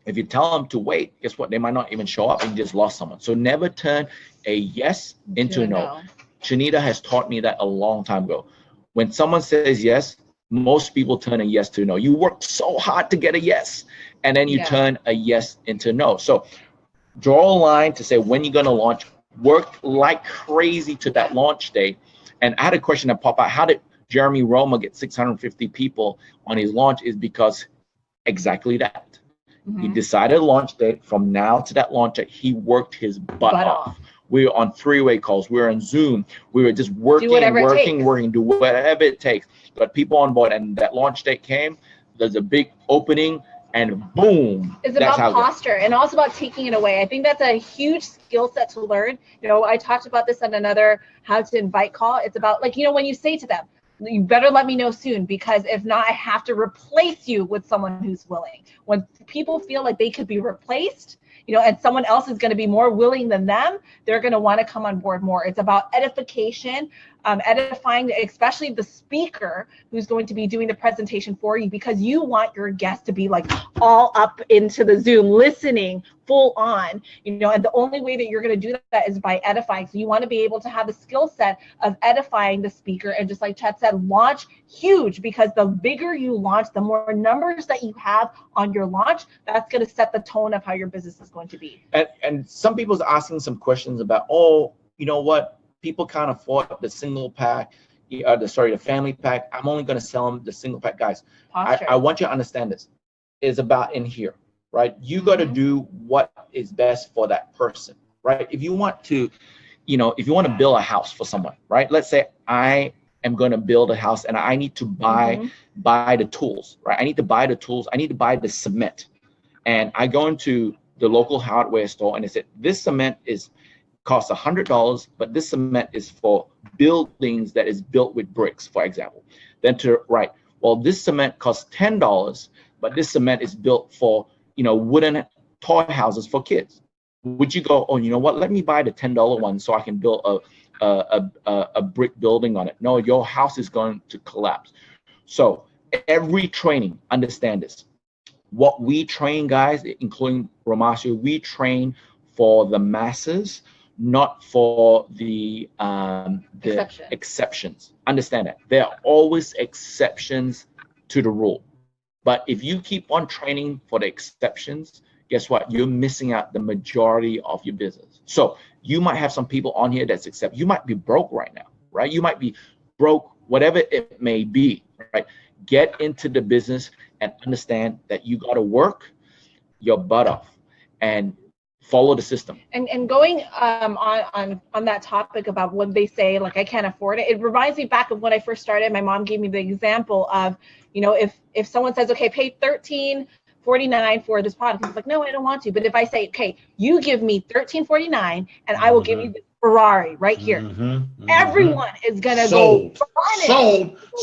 if you tell them to wait, guess what? They might not even show up and you just lost someone. So never turn a yes into a no. Chanita has taught me that a long time ago. When someone says yes, most people turn a yes to a no. You work so hard to get a yes, and then you turn a yes into a no. So draw a line to say when you're going to launch, work like crazy to that launch date. And I had a question that popped out. Jeremy Roma gets 650 people on his launch is because exactly that. He decided a launch date. From now to that launch date, he worked his butt off. We were on 3-way calls. We were on Zoom. We were just working, do whatever it takes. Got people on board, and that launch date came. There's a big opening, and boom. It's about posture and also about taking it away. I think that's a huge skill set to learn. You know, I talked about this on another How to Invite call. It's about, like, you know, when you say to them, you better let me know soon, because if not, I have to replace you with someone who's willing. When people feel like they could be replaced, you know, and someone else is going to be more willing than them, they're going to want to come on board more. It's about edification, edifying, especially the speaker who's going to be doing the presentation for you, because you want your guests to be like all up into the Zoom, listening full on, you know, and the only way that you're going to do that is by edifying. So you want to be able to have the skill set of edifying the speaker. And just like Chad said, launch huge, because the bigger you launch, the more numbers that you have on your launch, that's going to set the tone of how your business is going to be. And some people's asking some questions about, oh, you know what? People can't afford the single pack, the family pack. I'm only going to sell them the single pack. Guys, I want you to understand this. It's about in here, right? You got to do what is best for that person, right? If you want to, you know, if you want to build a house for someone, right? Let's say I am going to build a house and I need to buy the tools, right? I need to buy the tools. I need to buy the cement. And I go into the local hardware store and they said, this cement costs $100, but this cement is for buildings that is built with bricks, for example. Then well, this cement costs $10, but this cement is built for, you know, wooden toy houses for kids. Would you go, oh, you know what? Let me buy the $10 one so I can build a brick building on it. No, your house is going to collapse. So every training, understand this. What we train, guys, including Romasio, we train for the masses, not for the exceptions. Understand that. There are always exceptions to the rule. But if you keep on training for the exceptions, guess what? You're missing out the majority of your business. So you might have some people on here that's except. You might be broke right now, right? You might be broke, whatever it may be, right? Get into the business and understand that you got to work your butt off and follow the system. And going on that topic about when they say, like, I can't afford it, it reminds me back of when I first started. My mom gave me the example of, you know, if someone says, okay, pay $13.49 for this product, it's like, no, I don't want to. But if I say, okay, you give me $13.49 and I will give you the Ferrari right here, everyone is gonna go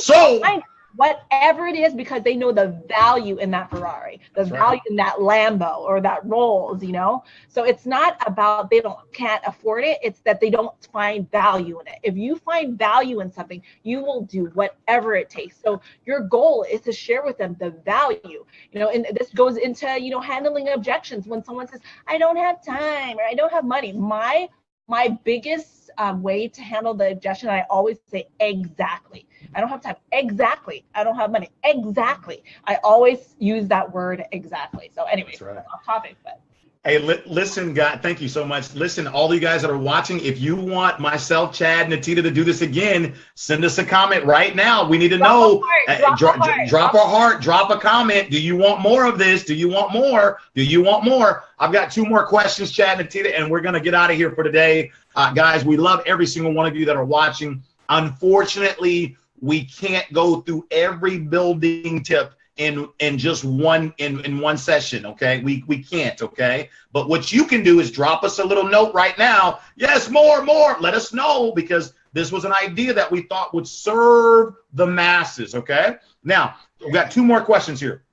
sold. Whatever it is, because they know the value in that Ferrari, the value in that Lambo or that Rolls, you know? So it's not about can't afford it. It's that they don't find value in it. If you find value in something, you will do whatever it takes. So your goal is to share with them the value, you know, and this goes into, you know, handling objections. When someone says, I don't have time or I don't have money, my biggest way to handle the objection, I always say, exactly. I don't have time. Exactly. I don't have money. Exactly. I always use that word exactly. So anyway, that's off topic, but. Hey, listen, guys, thank you so much. Listen, all you guys that are watching, if you want myself, Chad, and Natita to do this again, send us a comment right now. We need to know. Drop a heart, drop a comment. Do you want more of this? Do you want more? Do you want more? I've got 2 more questions, Chad and Natita, and we're going to get out of here for today. Guys, we love every single one of you that are watching. Unfortunately, we can't go through every building tip in just one session, okay? We can't, okay? But what you can do is drop us a little note right now. Yes, more. Let us know, because this was an idea that we thought would serve the masses, okay? Now, we've got 2 more questions here.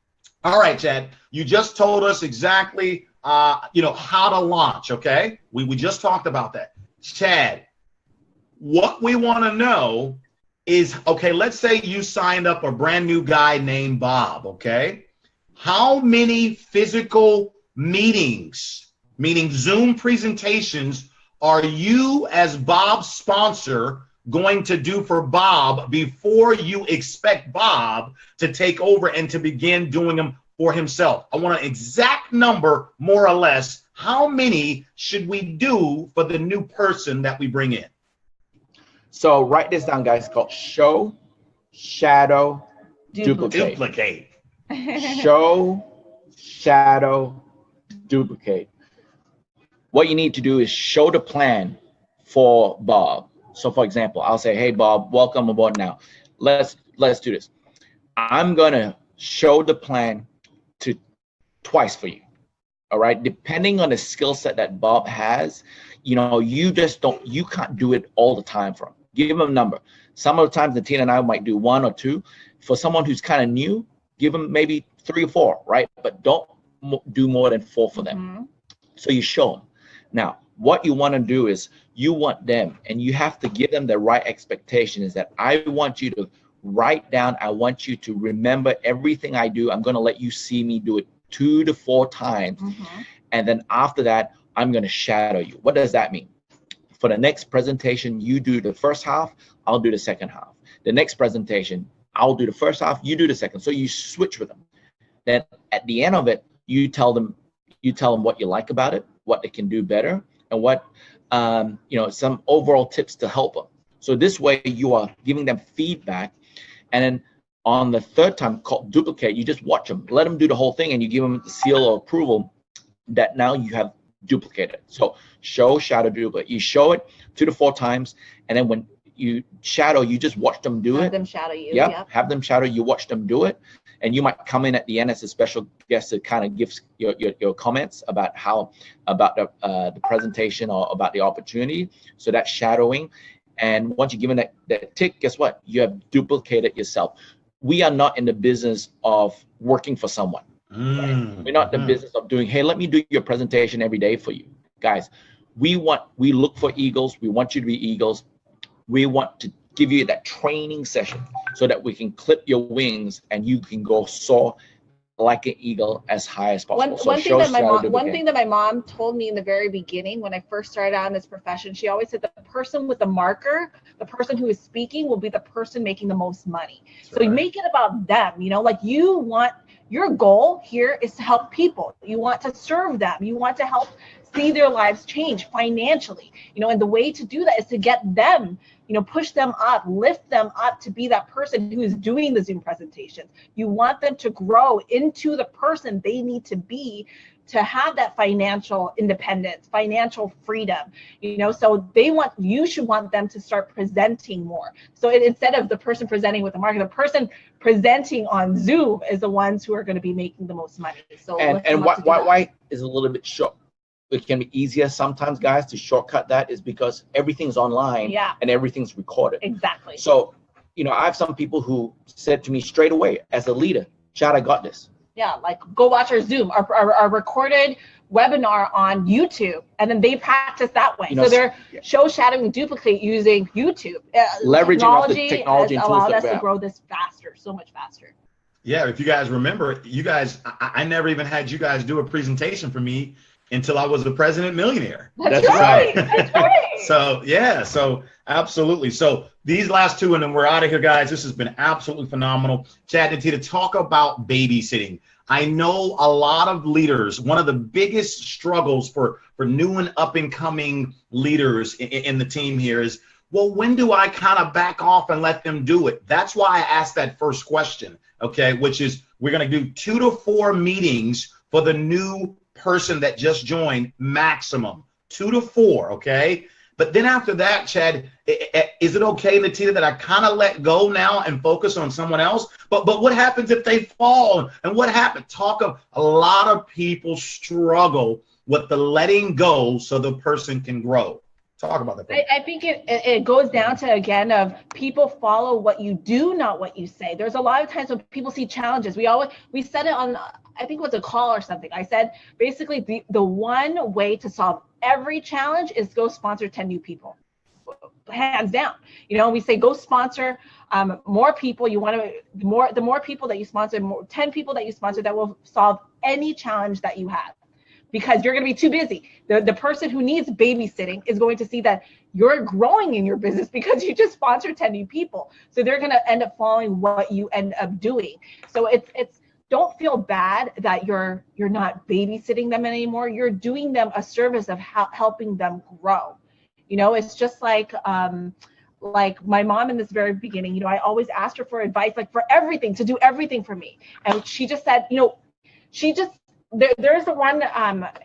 All right, Chad, you just told us exactly, you know, how to launch, okay? We just talked about that. Chad, what we want to know is, okay, let's say you signed up a brand new guy named Bob, okay? How many physical meetings, meaning Zoom presentations, are you as Bob's sponsor going to do for Bob before you expect Bob to take over and to begin doing them for himself? I want an exact number, more or less. How many should we do for the new person that we bring in? So write this down, guys. It's called show, shadow, duplicate. Duplicate. Show, shadow, duplicate. What you need to do is show the plan for Bob. So for example, I'll say, hey Bob, welcome aboard now. Let's do this. I'm gonna show the plan to twice for you. All right. Depending on the skill set that Bob has, you can't do it all the time for him. Give him a number. Some of the times Natina and I might do 1 or 2. For someone who's kind of new, give them maybe 3 or 4, right? But don't do more than 4 for them. Mm-hmm. So you show them. Now, what you want to do is you want them, and you have to give them the right expectation, is that I want you to write down, I want you to remember everything I do. I'm going to let you see me do it 2 to 4 times. Mm-hmm. And then after that, I'm going to shadow you. What does that mean? For the next presentation, you do the first half, I'll do the second half. The next presentation, I'll do the first half, you do the second. So you switch with them. Then at the end of it, you tell them what you like about it, what they can do better, and what some overall tips to help them. So this way you are giving them feedback. And then on the third time, called duplicate, you just watch them, let them do the whole thing, and you give them the seal of approval that now you have duplicated. So show, shadow, duplicate. You show it 2 to 4 times, and then when you shadow, you just watch them do it. Have them shadow you. Yep. Have them shadow. You watch them do it, and you might come in at the end as a special guest to kind of give your comments about the presentation or about the opportunity. So that's shadowing. And once you're given that tick, guess what? You have duplicated yourself. We are not in the business of working for someone. Right? We're not in the business of doing, hey, let me do your presentation every day for you. Guys, we look for eagles. We want you to be eagles. We want to give you that training session so that we can clip your wings and you can go soar like an eagle as high as possible. One thing that my mom told me in the very beginning when I first started out in this profession, she always said the person with the marker, the person who is speaking, will be the person making the most money. So you make it about them, your goal here is to help people. You want to serve them. You want to help see their lives change financially, and the way to do that is to get them, push them up, lift them up to be that person who is doing the Zoom presentations. You want them to grow into the person they need to be to have that financial independence, financial freedom, so you should want them to start presenting more. So instead of the person presenting with the market, the person presenting on Zoom is the ones who are going to be making the most money. So and why is a little bit short. It can be easier sometimes, guys, to shortcut that is because everything's online and everything's recorded. Exactly. So, I have some people who said to me straight away as a leader, Chad, I got this. Yeah, like go watch our Zoom, our recorded webinar on YouTube, and then they practice that way. So they're show, shadowing, duplicate using YouTube. Leveraging off the technology has and tools allowed us that to grow this faster, so much faster. Yeah, if you guys remember, I never even had you guys do a presentation for me until I was the president millionaire. That's right. That's right. So absolutely. So these last 2, and then we're out of here, guys. This has been absolutely phenomenal. Chad and Tina, talk about babysitting. I know a lot of leaders, one of the biggest struggles for new and up and coming leaders in the team here is, well, when do I kind of back off and let them do it? That's why I asked that first question, okay, which is we're going to do 2 to 4 meetings for the new person that just joined, maximum 2 to 4, okay? But then after that, Chad, is it okay, Natina, that I kind of let go now and focus on someone else? But what happens if they fall? And what happens? A lot of people struggle with the letting go so the person can grow. Talk about that. I think it goes down to, again, of people follow what you do, not what you say. There's a lot of times when people see challenges. We said it on, I think it was a call or something. I said, basically, the one way to solve every challenge is go sponsor 10 new people. Hands down. We say go sponsor more people. The more people that you sponsor, 10 people that you sponsor, that will solve any challenge that you have. Because you're going to be too busy. The person who needs babysitting is going to see that you're growing in your business because you just sponsored 10 new people. So they're going to end up following what you end up doing. So it's don't feel bad that you're not babysitting them anymore. You're doing them a service of helping them grow. It's just like like my mom in this very beginning, you know, I always asked her for advice, like for everything, to do everything for me. And she just said, you know, there's the one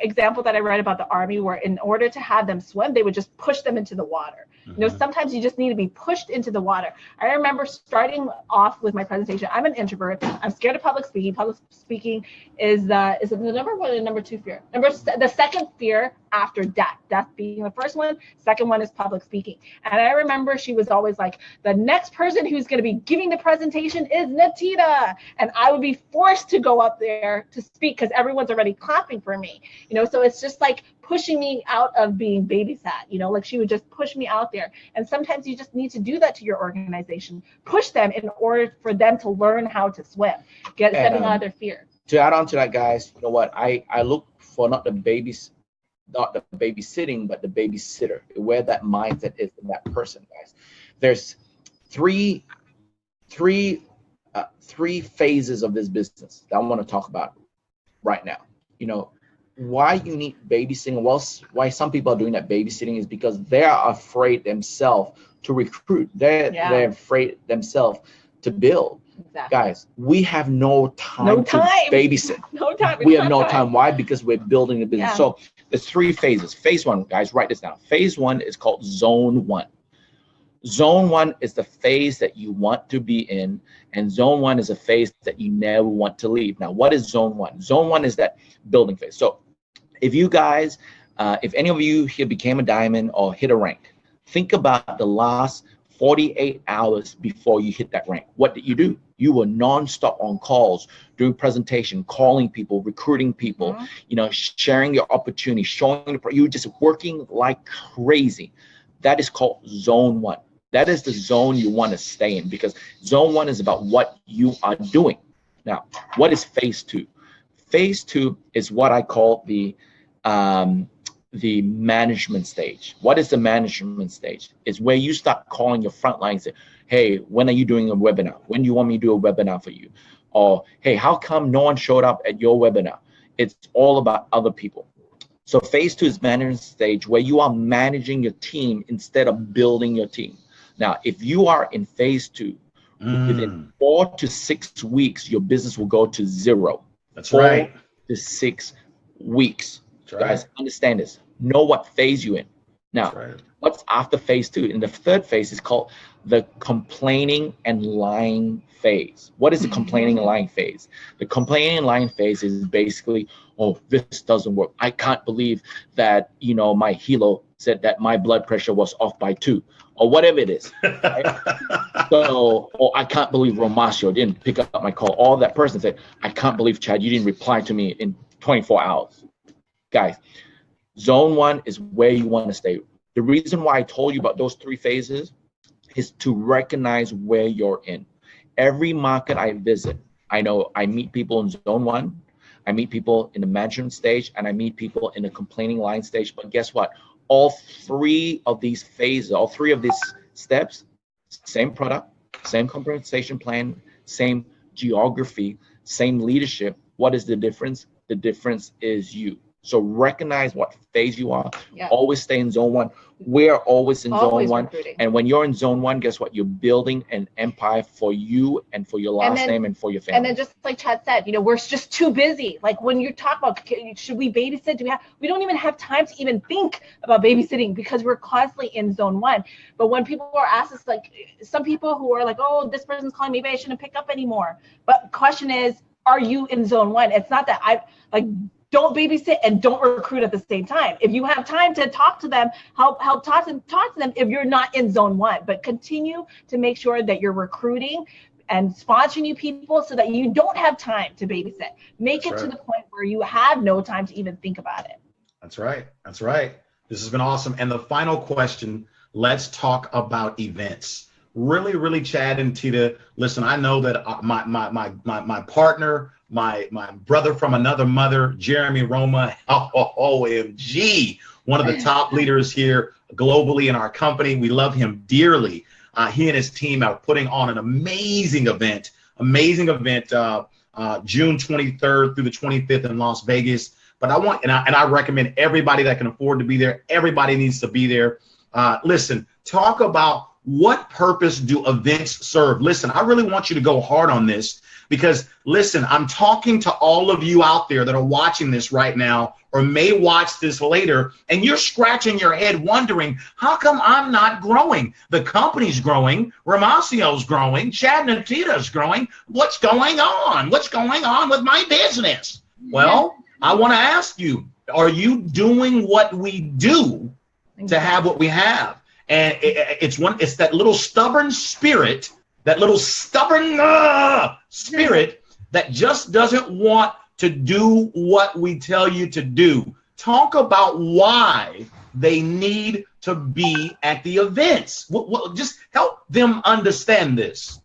example that I read about the Army where in order to have them swim, they would just push them into the water. You know, sometimes you just need to be pushed into the water. I remember starting off with my presentation. I'm an introvert. I'm scared of public speaking. Public speaking is the number one and number two fear. The second fear after death. Death being the first one. Second one is public speaking. And I remember she was always like, the next person who's going to be giving the presentation is Natita. And I would be forced to go up there to speak because everyone's already clapping for me. You know, so it's just like pushing me out of being babysat, you know, like she would just push me out there. And sometimes you just need to do that to your organization, push them in order for them to learn how to swim, get them out of their fear. To add on to that, guys, you know what, I look for not the babysitting, but the babysitter, where that mindset is in that person, guys. There's three phases of this business that I want to talk about right now. You know, why you need babysitting, well, why some people are doing that babysitting is because they are afraid themselves to recruit. They're afraid themselves to build. Exactly. Guys, we have no time to babysit. No time. We have no time. Why? Because we're building the business. Yeah. So there's three phases. Phase one, guys, write this down. Phase one is called zone one. Zone one is the phase that you want to be in, and zone one is a phase that you never want to leave. Now, what is zone one? Zone one is that building phase. So if you guys, if any of you here became a diamond or hit a rank, think about the last 48 hours before you hit that rank. What did you do? You were nonstop on calls, doing presentation, calling people, recruiting people, you know, sharing your opportunity, showing you were just working like crazy. That is called zone one. That is the zone you want to stay in, because zone one is about what you are doing. Now, what is phase two? Phase two is what I call the management stage. What is the management stage? It's where you start calling your frontline and say, hey, when are you doing a webinar? When do you want me to do a webinar for you? Or, hey, how come no one showed up at your webinar? It's all about other people. So phase two is management stage, where you are managing your team instead of building your team. Now, if you are in phase two, within 4 to 6 weeks, your business will go to zero. That's right. 4 to 6 weeks. That's right. Guys, understand this. Know what phase you're in. Now, what's after phase two? And the third phase is called the complaining and lying phase. What is the complaining and lying phase? The complaining and lying phase is basically, oh, this doesn't work. I can't believe that, you know, my helo said that my blood pressure was off by 2, or whatever it is. Right? So, or I can't believe Romacio didn't pick up my call. Or that person said, I can't believe, Chad, you didn't reply to me in 24 hours. Guys, zone one is where you want to stay. The reason why I told you about those 3 phases is to recognize where you're in. Every market I visit, I know I meet people in zone one, I meet people in the management stage, and I meet people in the complaining line stage. But guess what? All 3 of these phases, all 3 of these steps, same product, same compensation plan, same geography, same leadership. What is the difference? The difference is you. So recognize what phase you are. Yeah. Always stay in zone one. We're always in zone one. Recruiting. And when you're in zone one, guess what? You're building an empire for you and for your last name and for your family. And then just like Chad said, you know, we're just too busy. Like when you talk about, should we babysit? We don't even have time to even think about babysitting because we're constantly in zone one. But when people are asked us, like some people who are like, oh, this person's calling, maybe I shouldn't pick up anymore. But the question is, are you in zone one? It's not that don't babysit and don't recruit at the same time. If you have time to talk to them, help talk to them if you're not in zone one, but continue to make sure that you're recruiting and sponsoring new people so that you don't have time to babysit. Make it to the point where you have no time to even think about it. That's right. That's right. This has been awesome. And the final question, let's talk about events. Really, really, Chad and Tita, listen, I know that my partner, my brother from another mother, Jeremy Roma, OMG, one of the top leaders here globally in our company. We love him dearly. He and his team are putting on an amazing event, June 23rd through the 25th in Las Vegas. But I recommend everybody that can afford to be there. Everybody needs to be there. Listen, talk about what purpose do events serve? Listen, I really want you to go hard on this because, listen, I'm talking to all of you out there that are watching this right now or may watch this later, and you're scratching your head wondering, how come I'm not growing? The company's growing, Ramasio's growing, Chad Natita's growing. What's going on? What's going on with my business? Well, I want to ask you, are you doing what we do to have what we have? And it's that little stubborn spirit, that little stubborn spirit that just doesn't want to do what we tell you to do. Talk about why they need to be at the events. Just help them understand this.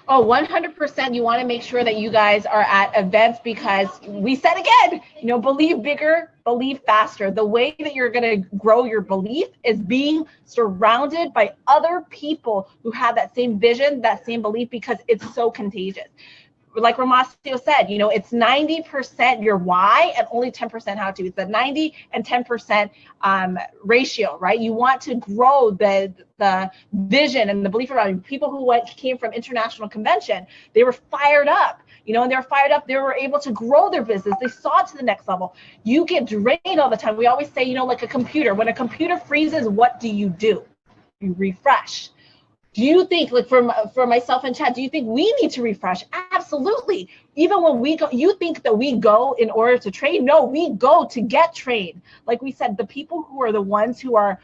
Oh, 100%. You want to make sure that you guys are at events because we said again, believe bigger, believe faster. The way that you're going to grow your belief is being surrounded by other people who have that same vision, that same belief, because it's so contagious. Like Ramasio said, it's 90% your why and only 10% how to. It's a 90 and 10% ratio, right? You want to grow the vision and the belief around people who came from international convention. They were fired up, and they were fired up. They were able to grow their business. They saw it to the next level. You get drained all the time. We always say, like a computer. When a computer freezes, what do? You refresh. Do you think, like for myself and Chad, do you think we need to refresh? Absolutely. Even when we go, you think that we go in order to train? No, we go to get trained. Like we said, the people who are the ones who are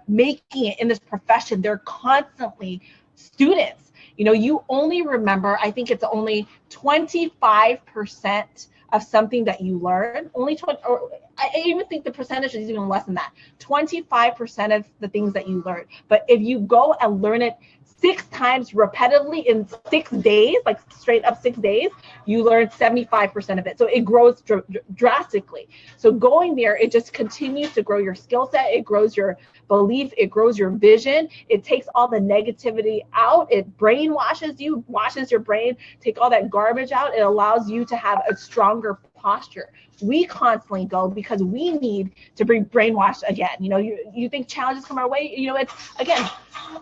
making it in this profession, they're constantly students. You only remember, I think it's only 25% of something that you learn. Only 20, or I even think the percentage is even less than that. 25% of the things that you learn. But if you go and learn it 6 times repetitively in 6 days, like straight up 6 days, you learn 75% of it. So it grows drastically. So going there, it just continues to grow your skill set. It grows your belief. It grows your vision. It takes all the negativity out. It brainwashes you, washes your brain, take all that garbage out. It allows you to have a stronger posture. We constantly go because we need to be brainwashed again. You think challenges come our way. It's again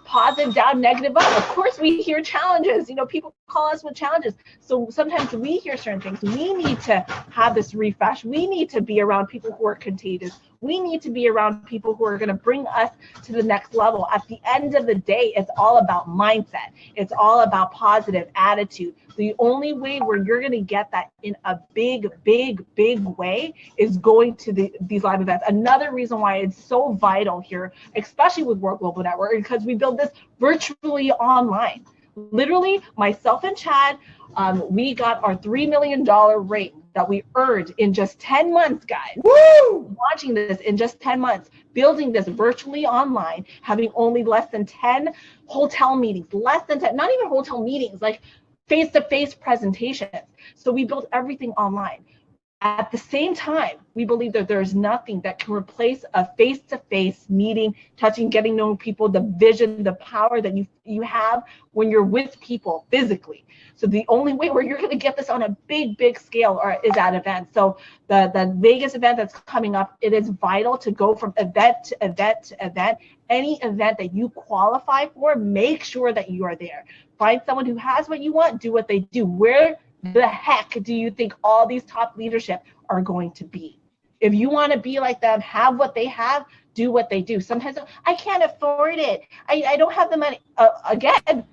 positive, down, negative, up. Of course, we hear challenges. People call us with challenges. So sometimes we hear certain things. We need to have this refresh. We need to be around people who are contagious. We need to be around people who are going to bring us to the next level. At the end of the day, it's all about mindset. It's all about positive attitude. The only way where you're going to get that in a big, big, big way is going to these live events. Another reason why it's so vital here, especially with World Global Network, because we build this virtually online. Literally, myself and Chad, we got our $3 million rate that we earned in just 10 months, guys. Woo! Launching this in just 10 months, building this virtually online, having only less than 10 hotel meetings, less than 10, not even hotel meetings, like face-to-face presentations. So we built everything online. At the same time, we believe that there's nothing that can replace a face-to-face meeting, touching, getting to know people, the vision, the power that you have when you're with people physically. So the only way where you're going to get this on a big, big scale is at events. So the Vegas event that's coming up, it is vital to go from event to event to event. Any event that you qualify for, make sure that you are there. Find someone who has what you want, do what they do. Where the heck do you think all these top leadership are going to be? If you want to be like them, have what they have, do what they do. Sometimes I can't afford it. I don't have the money. Again,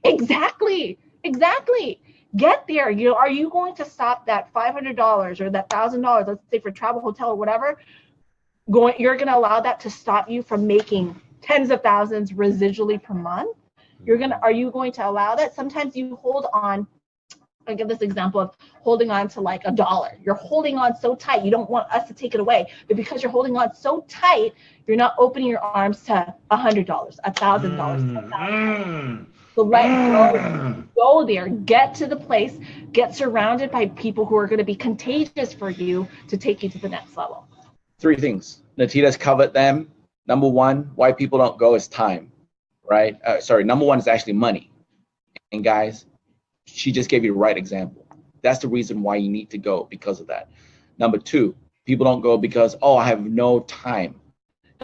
exactly. Get there. Are you going to stop that $500 or that $1,000, let's say for travel, hotel, or whatever? You're going to allow that to stop you from making tens of thousands residually per month? Are you going to allow that? Sometimes you hold on. I give this example of holding on to like $1. You're holding on so tight. You don't want us to take it away. But because you're holding on so tight, you're not opening your arms to $100, $1,000. So let go there. Get to the place. Get surrounded by people who are going to be contagious for you to take you to the next level. 3 things. Natita's covered them. Number 1, why people don't go is time, right? Number 1 is actually money. And guys, she just gave you the right example. That's the reason why you need to go, because of that. Number 2, people don't go because, I have no time.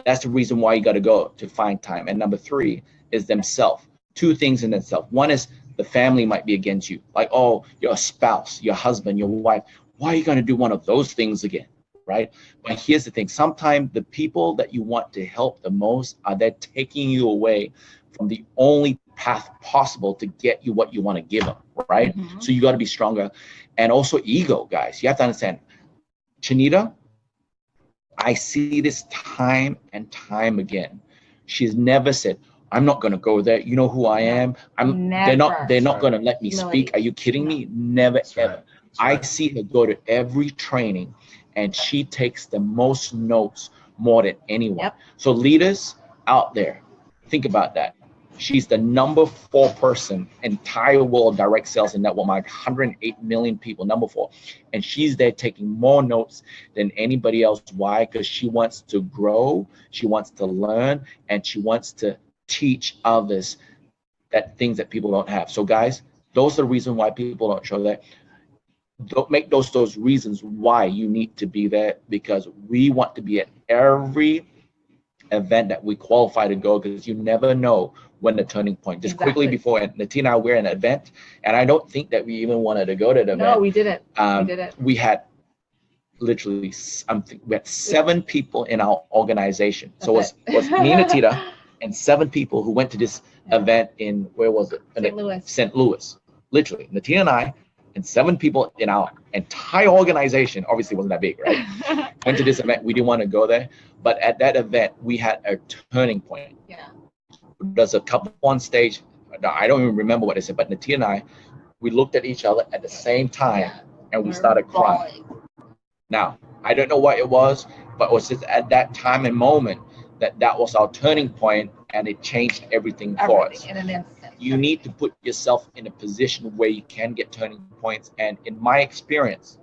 That's the reason why you got to go to find time. And number 3 is themselves. 2 things in themselves. One is the family might be against you. Like, oh, your spouse, your husband, your wife. Why are you going to do one of those things again? Right? But here's the thing. Sometimes the people that you want to help the most are they taking you away from the only path possible to get you what you want to give them. Right? So you got to be stronger. And also ego, guys. You have to understand, Chanita, I see this time and time again. She's never said, I'm not going to go there. You know who I am. They're not going to let me speak. Are you kidding me? Never, ever. I see her go to every training and she takes the most notes more than anyone. So leaders out there, think about that. She's the number 4 person entire world direct sales and network marketing, 108 million people, number 4. And she's there taking more notes than anybody else. Why? Because she wants to grow, she wants to learn, and she wants to teach others that things that people don't have. So guys, those are the reasons why people don't show that. Don't make those reasons why you need to be there, because we want to be at every event that we qualify to go, because you never know when the turning point. Just quickly before, Natina and I were in an event, and I don't think that we even wanted to go to the event. No, we didn't. We had literally, we had 7 people in our organization. So it was me and Natina and 7 people who went to this event in, where was it? St. Louis. St. Louis. Literally, Natina and I and 7 people in our entire organization, obviously wasn't that big, right? Went to this event. We didn't want to go there. But at that event, we had a turning point. Yeah. There's a couple on stage. I don't even remember what they said, but Natia and I, we looked at each other at the same time and we started crying. Now, I don't know what it was, but it was just at that time and moment that was our turning point, and it changed everything for us. In an instant. You need to put yourself in a position where you can get turning points. And in my experience,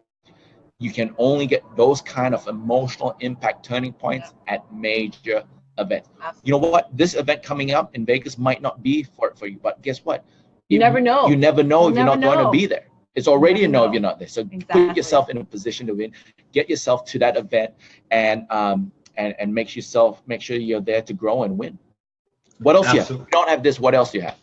you can only get those kind of emotional impact turning points at major events. Absolutely. You know what? This event coming up in Vegas might not be for you, but guess what? You never know. You never know if you're not going to know. be there. It's already a no if know. you're not there. So Exactly. put yourself in a position to win. Get yourself to that event, and make sure you're there to grow and win. What else you have? If you don't have this, what else do you have?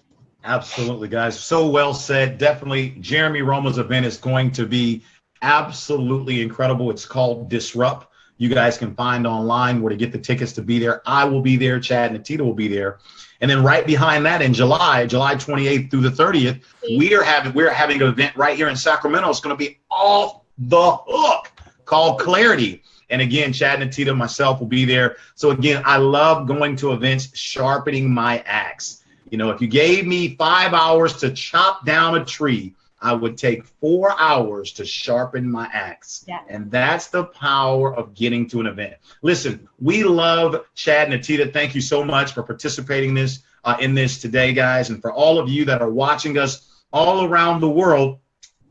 Absolutely, guys. So well said. Definitely, Jeremy Roma's event is going to be absolutely incredible. It's called Disrupt. You guys can find online where to get the tickets to be there. I will be there. Chad and Tita will be there. And then right behind that, in July 28th through the 30th, we're having an event right here in Sacramento. It's going to be off the hook, called Clarity. And again, Chad and Tita, myself will be there. So again, I love going to events, sharpening my axe. You know, if you gave me 5 hours to chop down a tree, I would take 4 hours to sharpen my axe. Yeah. And that's the power of getting to an event. Listen, we love Chad and Atita. Thank you so much for participating in this today, guys. And for all of you that are watching us all around the world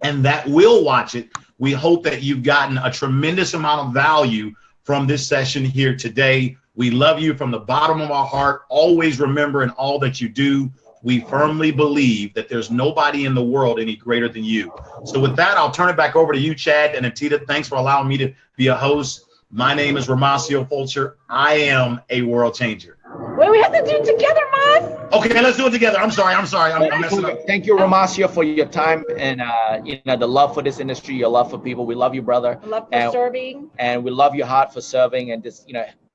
and that will watch it, we hope that you've gotten a tremendous amount of value from this session here today. We love you from the bottom of our heart. Always remember, in all that you do, we firmly believe that there's nobody in the world any greater than you. So with that, I'll turn it back over to you, Chad and Atita. Thanks for allowing me to be a host. My name is Ramasio Fulcher. I am a world changer. Wait, we have to do it together, Mas. Okay, let's do it together. I'm sorry. I'm messing up. Thank you, Ramasio, for your time and the love for this industry, your love for people. We love you, brother. I love for serving. And we love your heart for serving and just,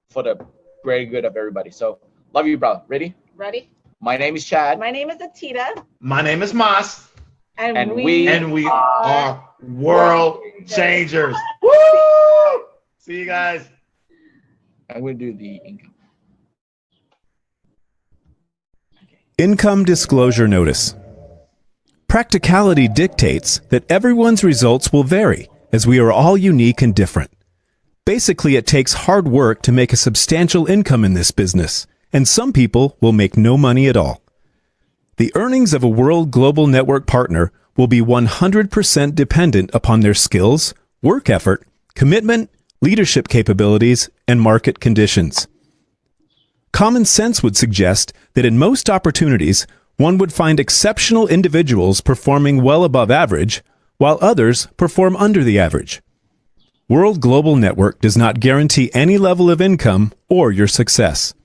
for the greater good of everybody. So love you, brother. Ready? Ready? My name is Chad. My name is Atita. My name is Mas. And we are world changers. Woo! See you guys. I'm going to do the income. Income disclosure notice. Practicality dictates that everyone's results will vary, as we are all unique and different. Basically, it takes hard work to make a substantial income in this business, and some people will make no money at all. The earnings of a World Global Network partner will be 100% dependent upon their skills, work effort, commitment, leadership capabilities, and market conditions. Common sense would suggest that in most opportunities, one would find exceptional individuals performing well above average, while others perform under the average. World Global Network does not guarantee any level of income or your success.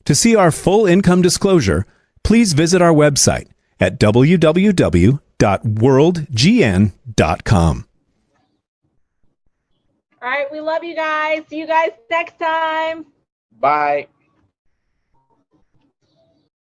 To see our full income disclosure, please visit our website at www.worldgn.com. All right, we love you guys. See you guys next time. Bye.